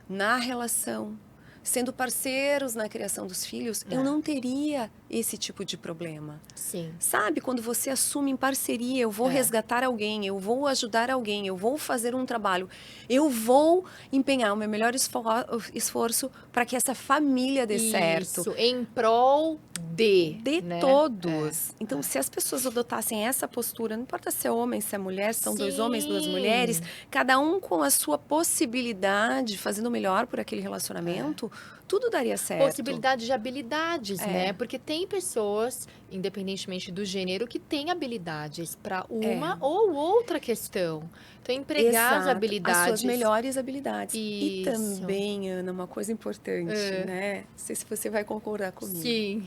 na relação, sendo parceiros na criação dos filhos, eu não teria esse tipo de problema. Sim. Sabe, quando você assume em parceria, eu vou resgatar alguém, eu vou ajudar alguém, eu vou fazer um trabalho, eu vou empenhar o meu melhor esforço para que essa família dê certo. Isso, em prol de né? Todos. Então, se as pessoas adotassem essa postura, não importa se é homem, se é mulher, se são dois homens, duas mulheres, cada um com a sua possibilidade, fazendo o melhor por aquele relacionamento, tudo daria certo. Possibilidade de habilidades, né? Porque tem pessoas, independentemente do gênero, que têm habilidades para uma ou outra questão. Então, empregar as Exato, as suas habilidades. melhores habilidades. E Isso. também, Ana, uma coisa importante, né? Não sei se você vai concordar comigo. Sim.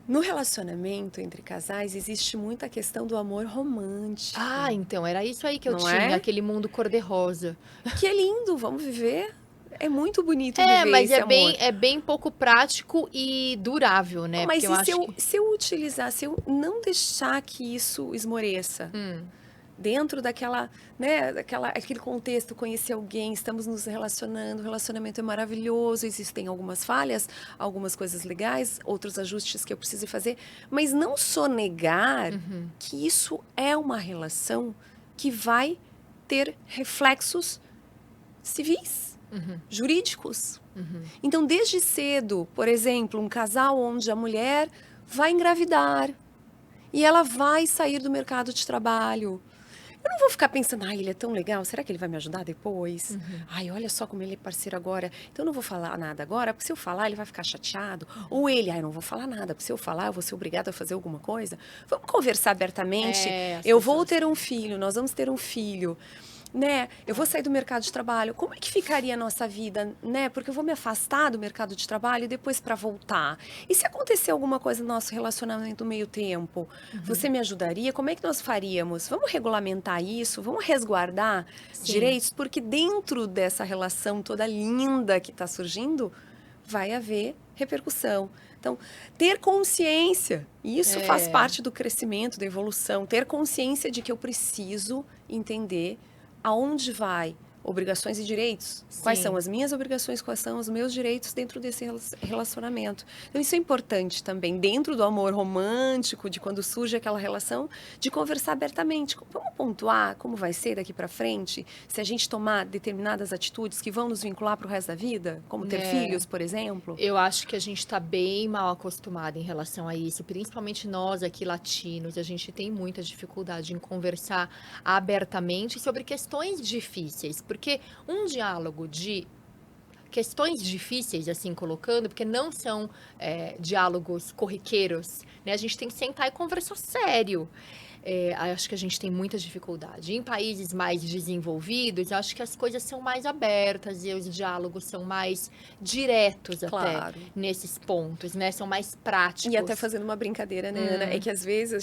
No relacionamento entre casais, existe muita questão do amor romântico. Ah, então, era isso aí que eu Não tinha, é? aquele mundo cor-de-rosa. Que é lindo, vamos viver. É muito bonito É, viver mas esse amor. é bem pouco prático e durável, né? Mas Porque eu e acho que... se eu utilizar, se eu não deixar que isso esmoreça? Dentro daquela, né, aquele contexto, conhecer alguém, estamos nos relacionando, o relacionamento é maravilhoso, existem algumas falhas, algumas coisas legais, outros ajustes que eu preciso fazer, mas não sonegar que isso é uma relação que vai ter reflexos civis, jurídicos. Então, desde cedo, por exemplo, um casal onde a mulher vai engravidar e ela vai sair do mercado de trabalho. Eu não vou ficar pensando, ai, ele é tão legal, será que ele vai me ajudar depois? Ai, olha só como ele é parceiro agora. Então eu não vou falar nada agora, porque se eu falar ele vai ficar chateado. Ou ele, ai, eu não vou falar nada, porque se eu falar eu vou ser obrigada a fazer alguma coisa. Vamos conversar abertamente. as Eu vou pessoas- ter um filho, nós vamos ter um filho. Né? Eu vou sair do mercado de trabalho. Como é que ficaria a nossa vida, né? Porque eu vou me afastar do mercado de trabalho e depois para voltar. E se acontecer alguma coisa no nosso relacionamento no meio tempo, você me ajudaria? Como é que nós faríamos? Vamos regulamentar isso? Vamos resguardar Sim. direitos? Porque dentro dessa relação toda linda que está surgindo, vai haver repercussão. Então, ter consciência, isso faz parte do crescimento, da evolução, ter consciência de que eu preciso entender aonde vai obrigações e direitos, quais Sim. são as minhas obrigações, quais são os meus direitos dentro desse relacionamento. Então, isso é importante também, dentro do amor romântico, de quando surge aquela relação, de conversar abertamente. Vamos pontuar como vai ser daqui para frente, se a gente tomar determinadas atitudes que vão nos vincular para o resto da vida, como ter filhos, por exemplo. Eu acho que a gente está bem mal acostumado em relação a isso, principalmente nós aqui latinos, a gente tem muita dificuldade em conversar abertamente sobre questões difíceis, porque um diálogo de questões difíceis, assim, colocando, porque não são diálogos corriqueiros, né? A gente tem que sentar e conversar sério. Acho que a gente tem muita dificuldade. Em países mais desenvolvidos, acho que as coisas são mais abertas e os diálogos são mais diretos Claro. até nesses pontos, né? São mais práticos. E até fazendo uma brincadeira, né, Ana? É que às vezes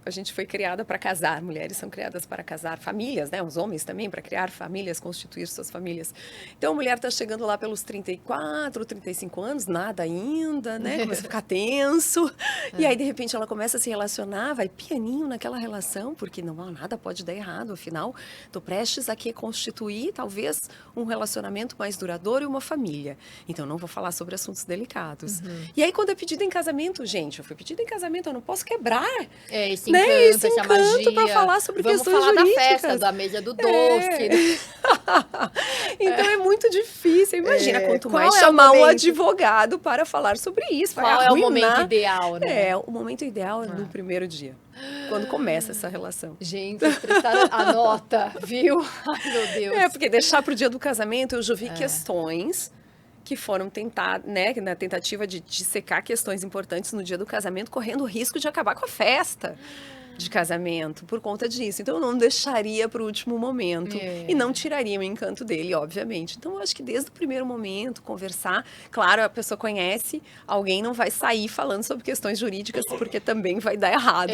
a gente foi criada para casar, mulheres são criadas para casar, famílias, né? Os homens também para criar famílias, constituir suas famílias. Então a mulher está chegando lá pelos 34, 35 anos, nada ainda, né? Começa a ficar tenso. E aí, de repente, ela começa a se relacionar, vai pianinho naquela relação, porque não nada pode dar errado, afinal, estou prestes aqui a constituir, talvez, um relacionamento mais duradouro e uma família. Então, não vou falar sobre assuntos delicados. E aí, quando é pedido em casamento, gente, eu fui pedido em casamento, eu não posso quebrar. Esse né? encanto, Esse essa encanto magia. para falar sobre Vamos questões falar jurídicas. da festa, da mesa do doce. Né? Então é muito difícil. Imagina, quanto Qual mais é o chamar um momento? advogado para falar sobre isso. Vai Qual é o momento arruinar. ideal, né? É, o momento ideal é no primeiro dia, quando começa essa relação. Gente, vocês prestaram a nota, viu? Ai, meu Deus. É, porque deixar para o dia do casamento, eu já vi questões que foram tentar, né, na tentativa de secar questões importantes no dia do casamento, correndo o risco de acabar com a festa de casamento por conta disso. Então, eu não deixaria para o último momento e não tiraria o encanto dele, obviamente. Então, eu acho que desde o primeiro momento, conversar. Claro, a pessoa conhece, alguém não vai sair falando sobre questões jurídicas, porque também vai dar errado.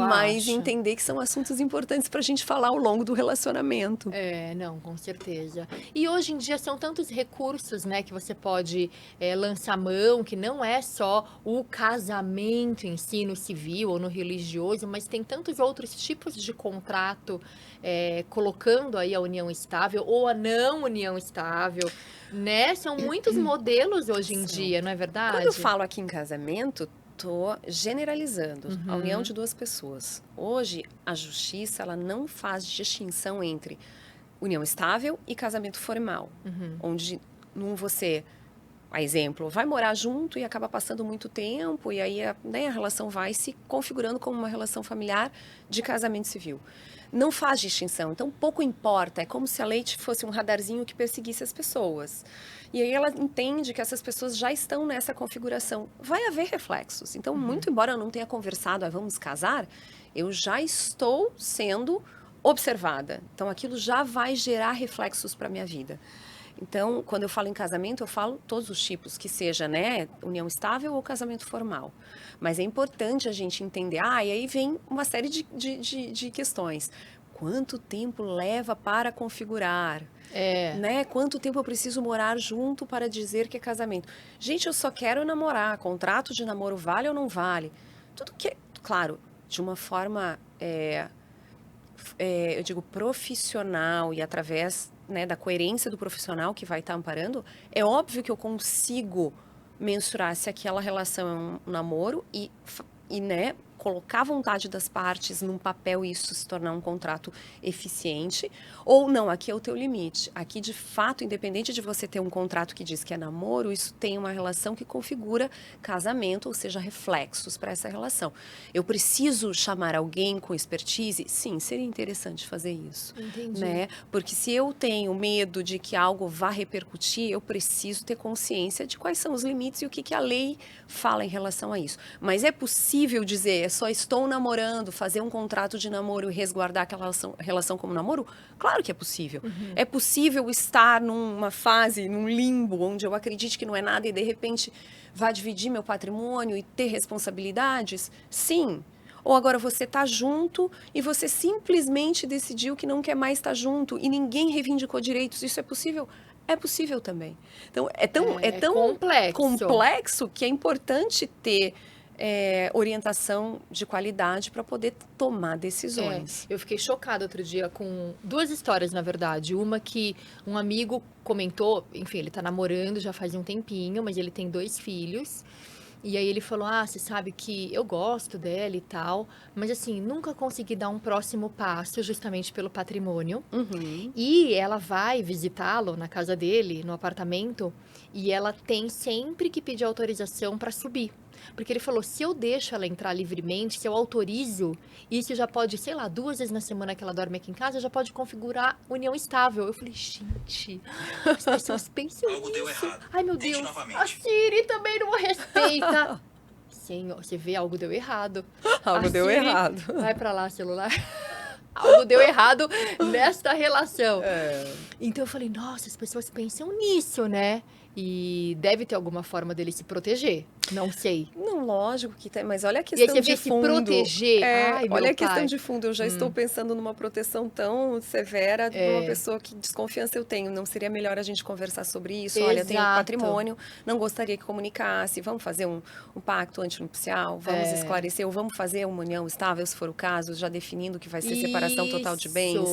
Mas entender que são assuntos importantes para a gente falar ao longo do relacionamento. Não, com certeza. E hoje em dia são tantos recursos, né, que você pode lançar mão, que não é só o casamento em si, no civil ou no religioso, mas tem tantos outros tipos de contrato, colocando aí a união estável ou a não união estável, né? São muitos modelos hoje em dia, não é verdade? Quando eu falo aqui em casamento, estou generalizando a união de duas pessoas. Hoje, a justiça ela não faz distinção entre união estável e casamento formal, onde você a exemplo, vai morar junto e acaba passando muito tempo, e aí né, a relação vai se configurando como uma relação familiar de casamento civil. Não faz distinção, então pouco importa, é como se a lei fosse um radarzinho que perseguisse as pessoas. E aí ela entende que essas pessoas já estão nessa configuração. Vai haver reflexos. Então, muito embora eu não tenha conversado, vamos casar, eu já estou sendo observada. Então, aquilo já vai gerar reflexos para a minha vida. Então, quando eu falo em casamento, eu falo todos os tipos, que seja, né, união estável ou casamento formal. Mas é importante a gente entender, e aí vem uma série de questões. Quanto tempo leva para configurar? Né? Quanto tempo eu preciso morar junto para dizer que é casamento? Gente, eu só quero namorar. Contrato de namoro vale ou não vale? Tudo que, claro, de uma forma, eu digo, profissional e através, né, da coerência do profissional que vai estar amparando, é óbvio que eu consigo mensurar se aquela relação é um namoro e né, colocar a vontade das partes num papel e isso se tornar um contrato eficiente, ou não, aqui é o teu limite. Aqui, de fato, independente de você ter um contrato que diz que é namoro, isso tem uma relação que configura casamento, ou seja, reflexos para essa relação. Eu preciso chamar alguém com expertise? Sim, seria interessante fazer isso. Entendi. Né? Porque se eu tenho medo de que algo vá repercutir, eu preciso ter consciência de quais são os limites e o que a lei fala em relação a isso. Mas é possível dizer, só estou namorando, fazer um contrato de namoro e resguardar aquela relação como namoro? Claro que é possível. É possível estar numa fase, num limbo, onde eu acredite que não é nada e de repente vá dividir meu patrimônio e ter responsabilidades? Sim. Ou agora você está junto e você simplesmente decidiu que não quer mais estar junto e ninguém reivindicou direitos. Isso é possível? É possível também. Então, é tão complexo que é importante ter orientação de qualidade para poder tomar decisões. Eu fiquei chocada outro dia com 2 histórias, na verdade. Uma que um amigo comentou, enfim, ele está namorando já faz um tempinho, mas ele tem 2 filhos. E aí ele falou, você sabe que eu gosto dela e tal, mas assim, nunca consegui dar um próximo passo justamente pelo patrimônio. E ela vai visitá-lo na casa dele, no apartamento, e ela tem sempre que pedir autorização para subir. Porque ele falou, se eu deixo ela entrar livremente, se eu autorizo, isso já pode, sei lá, 2 vezes na semana que ela dorme aqui em casa, já pode configurar união estável. Eu falei, gente, as pessoas pensam Algo deu nisso. errado. Ai, meu Tente Deus, novamente. a Siri também não respeita. Senhor, você vê, algo deu errado. Algo deu Siri, errado. Vai pra lá, celular. Algo deu errado nesta relação. Então eu falei, nossa, as pessoas pensam nisso, né? E deve ter alguma forma dele se proteger. Não sei. Não, lógico que tem, mas olha a E aí questão você de vê se fundo. proteger. Ai, meu olha a questão pai. de fundo. Eu já estou pensando numa proteção tão severa de uma pessoa que desconfiança eu tenho. Não seria melhor a gente conversar sobre isso? Olha, eu tenho Exato. patrimônio, não gostaria que comunicasse. Vamos fazer um pacto antinupcial? Vamos esclarecer? Ou vamos fazer uma união estável, se for o caso, já definindo que vai ser separação total de bens?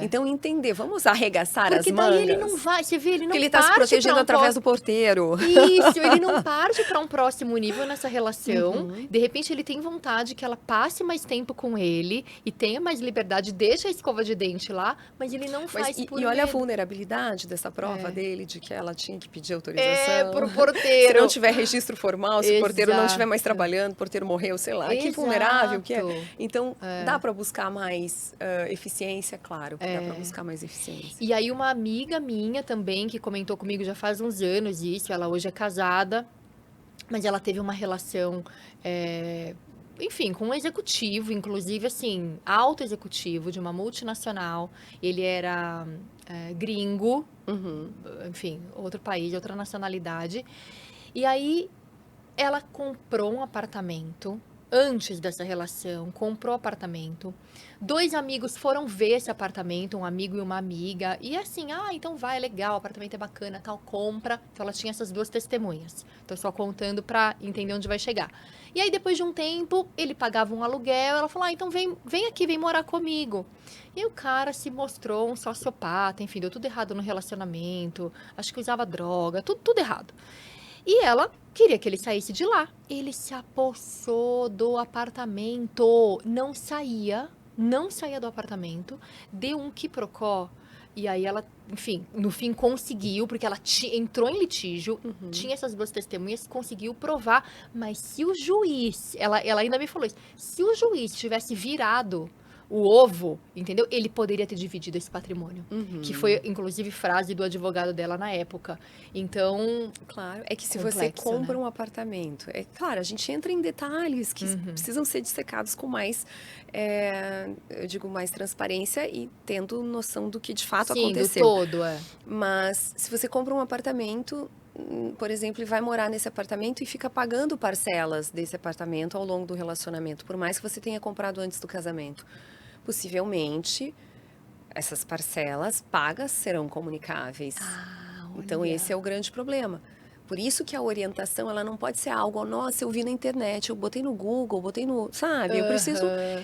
Então, entender. Vamos arregaçar Porque as mangas? daí ele não vai, você vê, ele não Porque ele está se protegendo através do porteiro. Isso, ele não parte para um próximo nível nessa relação. De repente, ele tem vontade que ela passe mais tempo com ele e tenha mais liberdade, deixa a escova de dente lá, mas ele não faz por E olha a medo. vulnerabilidade dessa prova dele, de que ela tinha que pedir autorização. Pro porteiro. Se não tiver registro formal, se o porteiro não estiver mais trabalhando, o porteiro morreu, sei lá. Que vulnerável que é. Então, dá para buscar mais eficiência, claro, dá para buscar mais eficiência. E aí uma amiga minha também, que comentou comigo já faz uns anos isso, ela hoje é casada, mas ela teve uma relação, enfim, com um executivo, inclusive assim, alto executivo de uma multinacional. Ele era gringo, enfim, outro país, outra nacionalidade. E aí ela comprou um apartamento. Antes dessa relação, comprou apartamento. 2 amigos foram ver esse apartamento, um amigo e uma amiga. E assim, então vai, é legal, o apartamento é bacana, tal, compra. Então ela tinha essas 2 testemunhas. Tô só contando pra entender onde vai chegar. E aí depois de um tempo, ele pagava um aluguel. Ela falou, então vem aqui, vem morar comigo. E o cara se mostrou um sociopata, enfim, deu tudo errado no relacionamento. Acho que usava droga, tudo errado. E ela queria que ele saísse de lá. Ele se apossou do apartamento. Não saía do apartamento. Deu um quiprocó E aí ela, enfim, no fim conseguiu, porque ela entrou em litígio, Uhum. tinha essas duas testemunhas, conseguiu provar, mas se o juiz, ela ainda me falou isso, se o juiz tivesse virado o ovo, entendeu? Ele poderia ter dividido esse patrimônio. Uhum. Que foi, inclusive, frase do advogado dela na época. Então, Claro, é que se complexo, você compra né? um apartamento, é claro, a gente entra em detalhes que precisam ser dissecados com mais, eu digo, mais transparência e tendo noção do que de fato Sim, do aconteceu. todo, Mas se você compra um apartamento, por exemplo, e vai morar nesse apartamento e fica pagando parcelas desse apartamento ao longo do relacionamento, por mais que você tenha comprado antes do casamento, possivelmente essas parcelas pagas serão comunicáveis. Então olha. esse é o grande problema. Por isso que a orientação, ela não pode ser algo, nossa, eu vi na internet, eu botei no Google, botei no, sabe?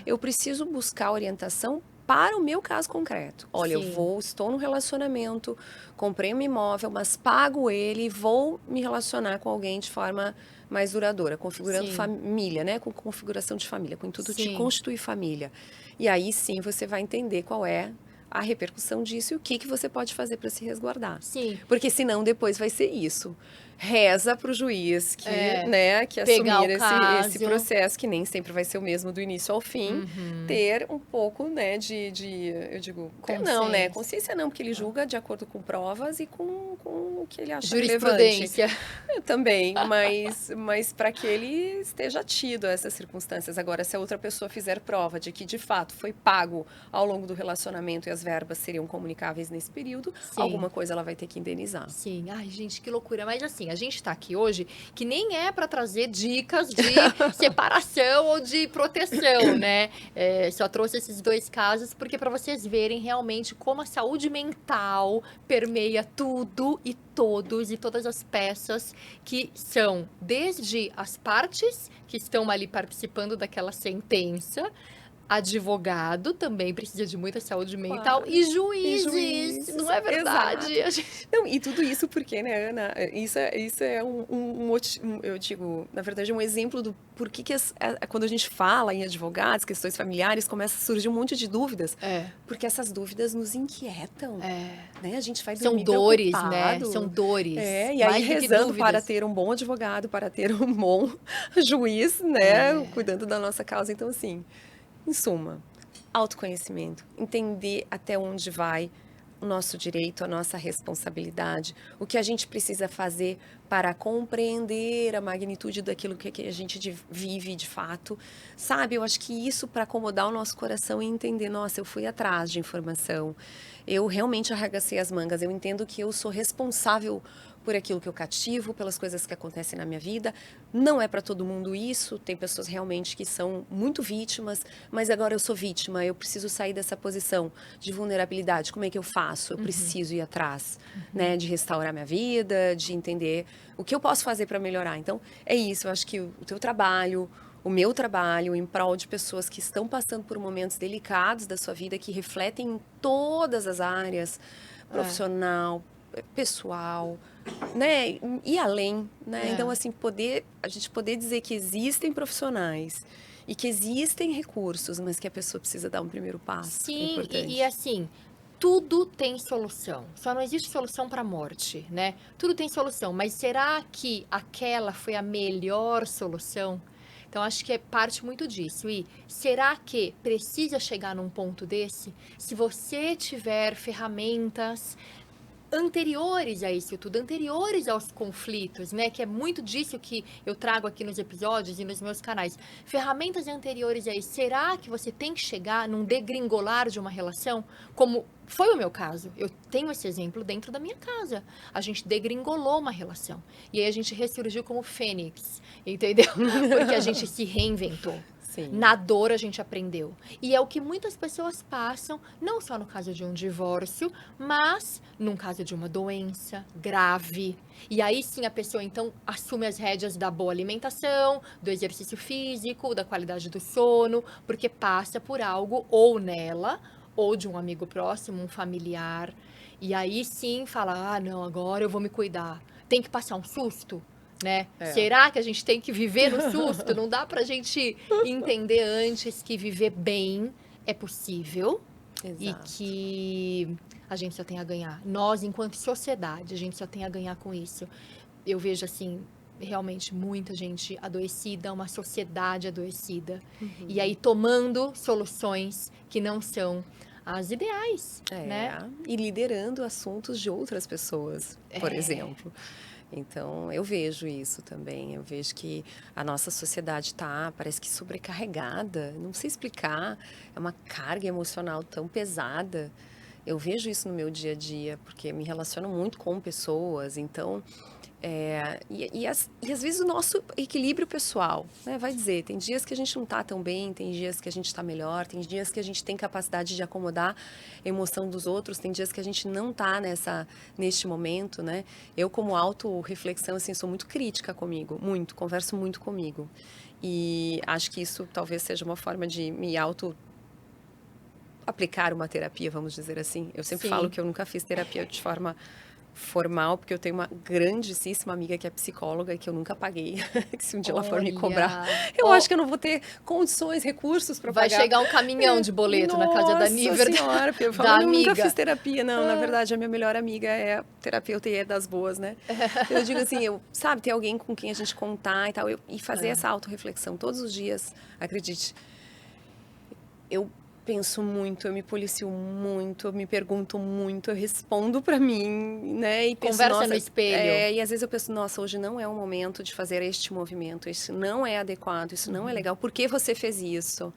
Eu preciso buscar orientação para o meu caso concreto. Olha, Sim. estou num relacionamento, comprei um imóvel, mas pago ele e vou me relacionar com alguém de forma mais duradoura, configurando Sim. família, né? Com configuração de família, com o intuito de Sim. constituir família. E aí sim você vai entender qual é a repercussão disso e o que você pode fazer para se resguardar. Sim. Porque senão depois vai ser isso. Reza para o juiz que, né, que pegar assumir o esse processo, que nem sempre vai ser o mesmo do início ao fim, ter um pouco, né, eu digo, não, né, consciência não, porque ele julga de acordo com provas e com o que ele acha relevante. Também, mas para que ele esteja tido a essas circunstâncias. Agora, se a outra pessoa fizer prova de que, de fato, foi pago ao longo do relacionamento e as verbas seriam comunicáveis nesse período, alguma coisa ela vai ter que indenizar. Sim. Ai, gente, que loucura. Mas assim, a gente tá aqui hoje que nem é para trazer dicas de separação ou de proteção, né? Só trouxe esses dois casos porque para vocês verem realmente como a saúde mental permeia tudo e todos e todas as peças que são desde as partes que estão ali participando daquela sentença, advogado também precisa de muita saúde mental, e juízes, não é verdade? Não, e tudo isso porque, né, Ana, isso é eu digo, na verdade, um exemplo do porquê que quando a gente fala em advogados, questões familiares, começa a surgir um monte de dúvidas. Porque essas dúvidas nos inquietam. Né? A gente vai dormir dores, preocupado. né? São dores. E aí rezando para ter um bom advogado, para ter um bom juiz, né? Cuidando da nossa causa. Então, assim, em suma, autoconhecimento, entender até onde vai o nosso direito, a nossa responsabilidade, o que a gente precisa fazer para compreender a magnitude daquilo que a gente vive de fato, sabe? Eu acho que isso para acomodar o nosso coração e entender, nossa, eu fui atrás de informação, eu realmente arregacei as mangas, eu entendo que eu sou responsável por aquilo que eu cativo, pelas coisas que acontecem na minha vida. Não é para todo mundo isso, tem pessoas realmente que são muito vítimas, mas agora eu sou vítima, eu preciso sair dessa posição de vulnerabilidade. Como é que eu faço? Eu preciso ir atrás, né, de restaurar minha vida, de entender o que eu posso fazer para melhorar. Então, é isso, eu acho que o teu trabalho, o meu trabalho em prol de pessoas que estão passando por momentos delicados da sua vida, que refletem em todas as áreas, profissional, pessoal, né, e além, né, então assim, a gente poder dizer que existem profissionais e que existem recursos, mas que a pessoa precisa dar um primeiro passo. Sim, e assim, tudo tem solução, só não existe solução para a morte, né, tudo tem solução, mas será que aquela foi a melhor solução? Então, acho que parte muito disso. E será que precisa chegar num ponto desse? Se você tiver ferramentas anteriores a isso tudo, anteriores aos conflitos, né? Que é muito disso que eu trago aqui nos episódios e nos meus canais. Ferramentas anteriores a isso. Será que você tem que chegar num degringolar de uma relação? Como foi o meu caso. Eu tenho esse exemplo dentro da minha casa. A gente degringolou uma relação. E aí a gente ressurgiu como fênix, entendeu? Porque a gente se reinventou. Sim. Na dor a gente aprendeu. E é o que muitas pessoas passam, não só no caso de um divórcio, mas num caso de uma doença grave. E aí sim a pessoa então assume as rédeas da boa alimentação, do exercício físico, da qualidade do sono, porque passa por algo ou nela, ou de um amigo próximo, um familiar. E aí sim fala, não, agora eu vou me cuidar. Tem que passar um susto? Né? Será que a gente tem que viver no susto? Não dá pra gente entender antes que viver bem é possível. Exato. E que a gente só tem a ganhar. Nós, enquanto sociedade, a gente só tem a ganhar com isso. Eu vejo, assim, realmente muita gente adoecida, uma sociedade adoecida. E aí tomando soluções que não são as ideais, né? E liderando assuntos de outras pessoas, por exemplo. Então, eu vejo isso também. Eu vejo que a nossa sociedade parece que sobrecarregada. Não sei explicar. É uma carga emocional tão pesada. Eu vejo isso no meu dia a dia, porque me relaciono muito com pessoas. Então, e às vezes o nosso equilíbrio pessoal, né? Vai dizer, tem dias que a gente não está tão bem, tem dias que a gente está melhor, tem dias que a gente tem capacidade de acomodar a emoção dos outros, tem dias que a gente não está neste momento, né? Eu, como autorreflexão, assim, sou muito crítica comigo, muito, converso muito comigo. E acho que isso talvez seja uma forma de me aplicar uma terapia, vamos dizer assim. Eu sempre falo que eu nunca fiz terapia de forma formal, porque eu tenho uma grandíssima amiga que é psicóloga e que eu nunca paguei. Que se um dia ela for me cobrar, eu acho que eu não vou ter condições, recursos para pagar. Vai chegar um caminhão de boleto na casa da Niver. Nossa senhora, eu falo, eu nunca fiz terapia, não. Na verdade, a minha melhor amiga é terapeuta e é das boas, né? Eu digo assim, sabe, ter alguém com quem a gente contar e tal, e fazer essa autorreflexão todos os dias, acredite. Eu penso muito, eu me policio muito, eu me pergunto muito, eu respondo pra mim, né? E penso, conversa no espelho. E às vezes eu penso, nossa, hoje não é o momento de fazer este movimento, isso não é adequado, isso não é legal. Por que você fez isso?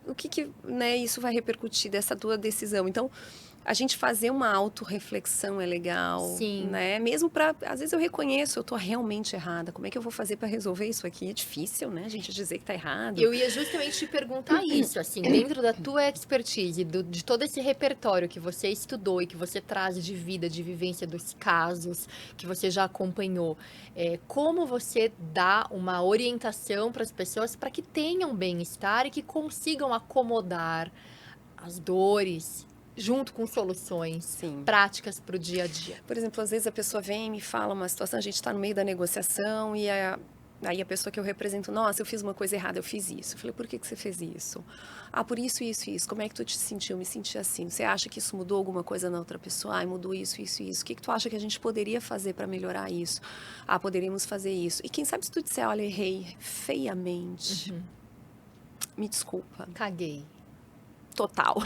O que né, isso vai repercutir dessa tua decisão? Então, a gente fazer uma autorreflexão é legal, né? Mesmo às vezes eu reconheço, eu tô realmente errada. Como é que eu vou fazer para resolver isso aqui? É difícil, né? A gente dizer que tá errado. Eu ia justamente te perguntar isso, assim, dentro da tua expertise, de todo esse repertório que você estudou e que você traz de vida, de vivência dos casos que você já acompanhou, como você dá uma orientação para as pessoas para que tenham bem-estar e que consigam acomodar as dores junto com soluções práticas para o dia a dia. Por exemplo, às vezes a pessoa vem e me fala uma situação, a gente está no meio da negociação e aí a pessoa que eu represento, nossa, eu fiz uma coisa errada, eu fiz isso. Eu falei, por que você fez isso? Ah, por isso, isso, isso. Como é que tu te sentiu? Me senti assim. Você acha que isso mudou alguma coisa na outra pessoa? Ah, mudou isso, isso, isso. O que tu acha que a gente poderia fazer para melhorar isso? Ah, poderíamos fazer isso. E quem sabe se tu disser, olha, errei feiamente. Me desculpa. Caguei. Total.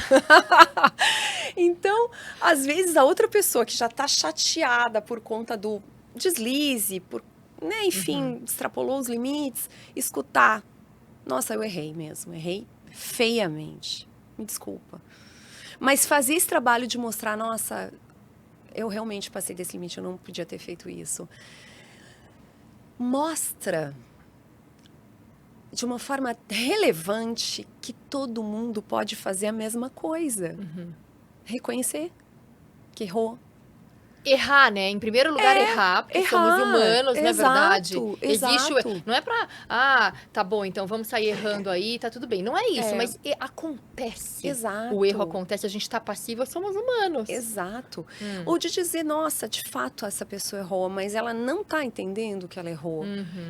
Então, às vezes a outra pessoa que já está chateada por conta do deslize, né, enfim, extrapolou os limites, escutar. Nossa, eu errei mesmo, errei feiamente. Me desculpa. Mas fazer esse trabalho de mostrar, nossa, eu realmente passei desse limite, eu não podia ter feito isso. Mostra de uma forma relevante que todo mundo pode fazer a mesma coisa. Reconhecer que errou. Errar, né? Em primeiro lugar, errar, porque somos humanos, não é verdade? Exato. Não é pra, tá bom, então vamos sair errando aí, tá tudo bem. Não é isso, mas acontece. Exato. O erro acontece, a gente tá passivo, somos humanos. Exato. Ou de dizer, nossa, de fato essa pessoa errou, mas ela não tá entendendo que ela errou.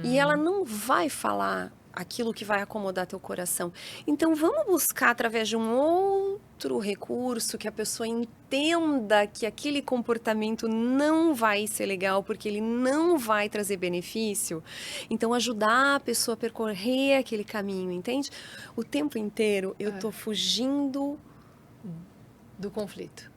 E ela não vai falar aquilo que vai acomodar teu coração. Então, vamos buscar através de um outro recurso que a pessoa entenda que aquele comportamento não vai ser legal, porque ele não vai trazer benefício. Então, ajudar a pessoa a percorrer aquele caminho, entende? O tempo inteiro eu tô fugindo do conflito.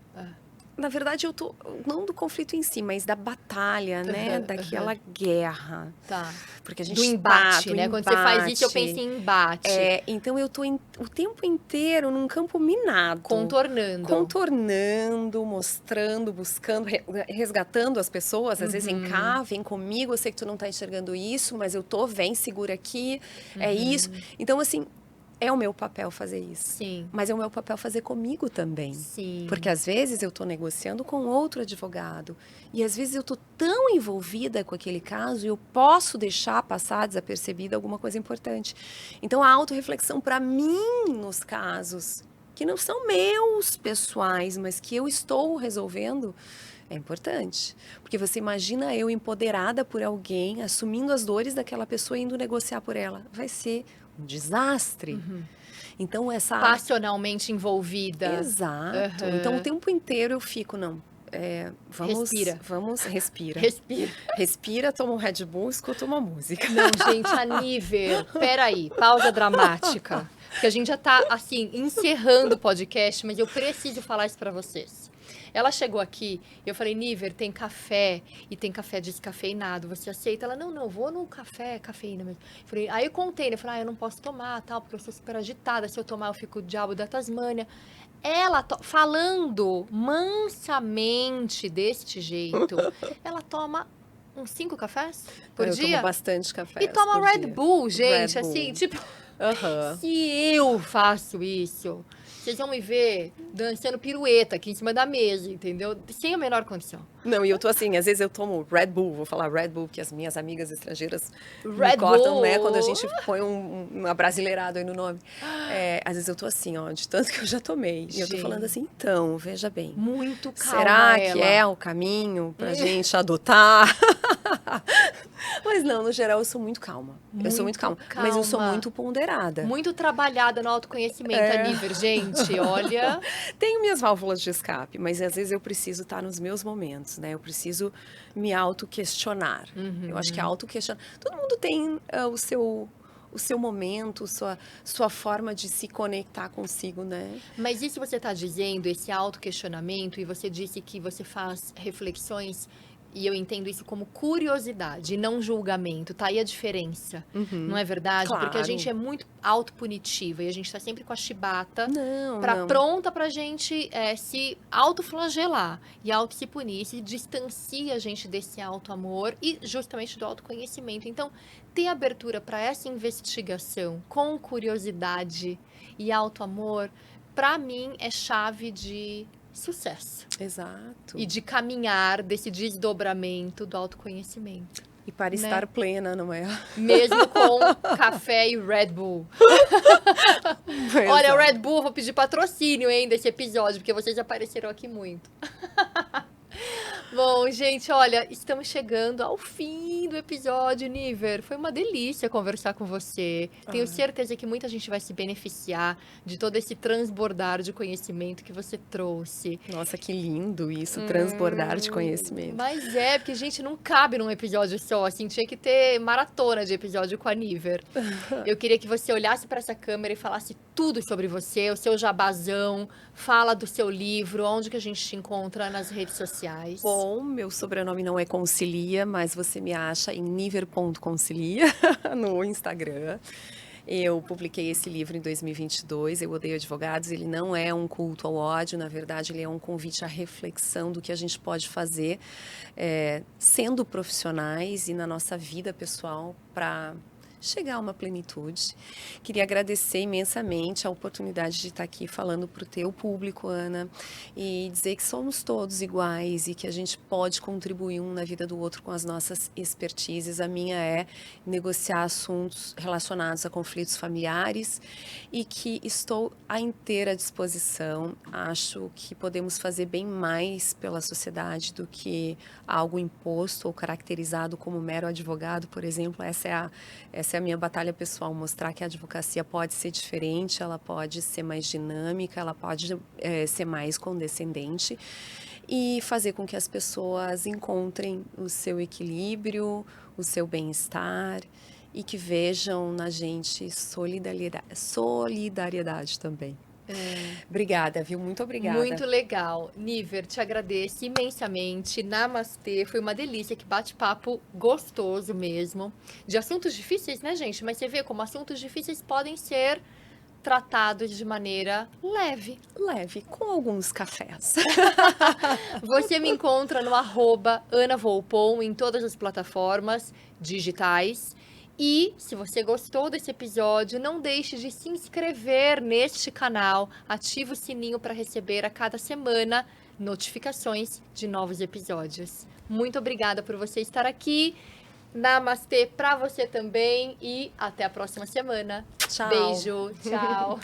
Na verdade, eu tô não do conflito em si, mas da batalha, né? Daquela guerra. Tá. Porque a gente do embate, né? Quando você faz isso, eu penso em embate. Então eu tô o tempo inteiro num campo minado. Contornando, mostrando, buscando, resgatando as pessoas. Às vezes, vem cá, vem comigo, eu sei que tu não tá enxergando isso, mas eu tô, vem, segura aqui, é isso. Então, assim, é o meu papel fazer isso. Sim. Mas é o meu papel fazer comigo também. Sim. Porque às vezes eu estou negociando com outro advogado. E às vezes eu estou tão envolvida com aquele caso e eu posso deixar passar desapercebida alguma coisa importante. Então a autorreflexão para mim nos casos que não são meus pessoais, mas que eu estou resolvendo, é importante. Porque você imagina eu empoderada por alguém, assumindo as dores daquela pessoa e indo negociar por ela. Vai ser um desastre. Então, essa... Passionalmente envolvida. Exato. Aham. Então, o tempo inteiro eu fico, não, Respira. respira. Respira. Respira, toma um Red Bull, escuta uma música. Não, gente, a Niver, peraí, pausa dramática. Porque a gente já tá, assim, encerrando o podcast, mas eu preciso falar isso pra vocês. Ela chegou aqui, eu falei, Niver, tem café, e tem café descafeinado, você aceita? Ela, não, vou no café, cafeína mesmo. Falei, aí eu contei, né? Eu falei, eu não posso tomar, tal, porque eu sou super agitada, se eu tomar eu fico o diabo da Tasmânia. Ela, falando mansamente deste jeito, ela toma uns 5 cafés por Eu dia? tomo bastante café E toma por Red dia. Bull, gente, Red Bull. assim, tipo, Aham. se eu faço isso, vocês vão me ver dançando pirueta aqui em cima da mesa, entendeu? Sem a menor condição. Não, e eu tô assim, às vezes eu tomo Red Bull, vou falar Red Bull, porque as minhas amigas estrangeiras me Red cortam, Bull. né, quando a gente põe um abrasileirado aí no nome. Às vezes eu tô assim, ó, de tanto que eu já tomei. E eu tô falando assim, então, veja bem. Muito calma Será ela. que é o caminho pra gente adotar? Mas não, no geral eu sou muito calma. Eu sou muito calma. Mas eu sou calma. muito ponderada. Muito trabalhada no autoconhecimento, a Niver, gente, olha. Tenho minhas válvulas de escape, mas às vezes eu preciso estar nos meus momentos, né? Eu preciso me auto-questionar. Eu acho que a auto-questionar... Todo mundo tem o seu momento, sua forma de se conectar consigo, né? Mas isso você está dizendo, esse autoquestionamento, e você disse que você faz reflexões, e eu entendo isso como curiosidade, não julgamento, tá aí a diferença, não é verdade? Claro. Porque a gente é muito autopunitiva, e a gente tá sempre com a chibata Não. pronta pra gente se autoflagelar e auto se punir, isso distancia a gente desse auto-amor e justamente do autoconhecimento. Então, ter abertura para essa investigação com curiosidade e auto-amor, para mim, é chave de sucesso. Exato. E de caminhar desse desdobramento do autoconhecimento. E para estar plena, não é? Mesmo com café e Red Bull. Olha, o Red Bull, eu vou pedir patrocínio, hein, desse episódio, porque vocês apareceram aqui muito. Bom, gente, olha, estamos chegando ao fim do episódio, Niver. Foi uma delícia conversar com você. Tenho certeza que muita gente vai se beneficiar de todo esse transbordar de conhecimento que você trouxe. Nossa, que lindo isso, transbordar de conhecimento. Mas porque, gente, não cabe num episódio só, assim, tinha que ter maratona de episódio com a Niver. Eu queria que você olhasse para essa câmera e falasse tudo sobre você, o seu jabazão, fala do seu livro, onde que a gente te encontra nas redes sociais. Bom, meu sobrenome não é Concilia, mas você me acha em niver.concilia no Instagram. Eu publiquei esse livro em 2022, Eu Odeio Advogados. Ele não é um culto ao ódio, na verdade, ele é um convite à reflexão do que a gente pode fazer sendo profissionais e na nossa vida pessoal para chegar a uma plenitude. Queria agradecer imensamente a oportunidade de estar aqui falando para o teu público, Ana, e dizer que somos todos iguais e que a gente pode contribuir um na vida do outro com as nossas expertises. A minha é negociar assuntos relacionados a conflitos familiares e que estou à inteira disposição. Acho que podemos fazer bem mais pela sociedade do que algo imposto ou caracterizado como mero advogado, por exemplo. Essa é a minha batalha pessoal, mostrar que a advocacia pode ser diferente, ela pode ser mais dinâmica, ela pode ser mais condescendente e fazer com que as pessoas encontrem o seu equilíbrio, o seu bem-estar e que vejam na gente solidariedade também. Obrigada, viu? Muito obrigada. Muito legal. Niver, te agradeço imensamente. Namastê, foi uma delícia, que bate-papo gostoso mesmo. De assuntos difíceis, né, gente? Mas você vê como assuntos difíceis podem ser tratados de maneira leve. Leve, com alguns cafés. Você me encontra no @AnaVolpon em todas as plataformas digitais. E, se você gostou desse episódio, não deixe de se inscrever neste canal, ative o sininho para receber a cada semana notificações de novos episódios. Muito obrigada por você estar aqui. Namastê para você também e até a próxima semana. Tchau. Beijo, tchau.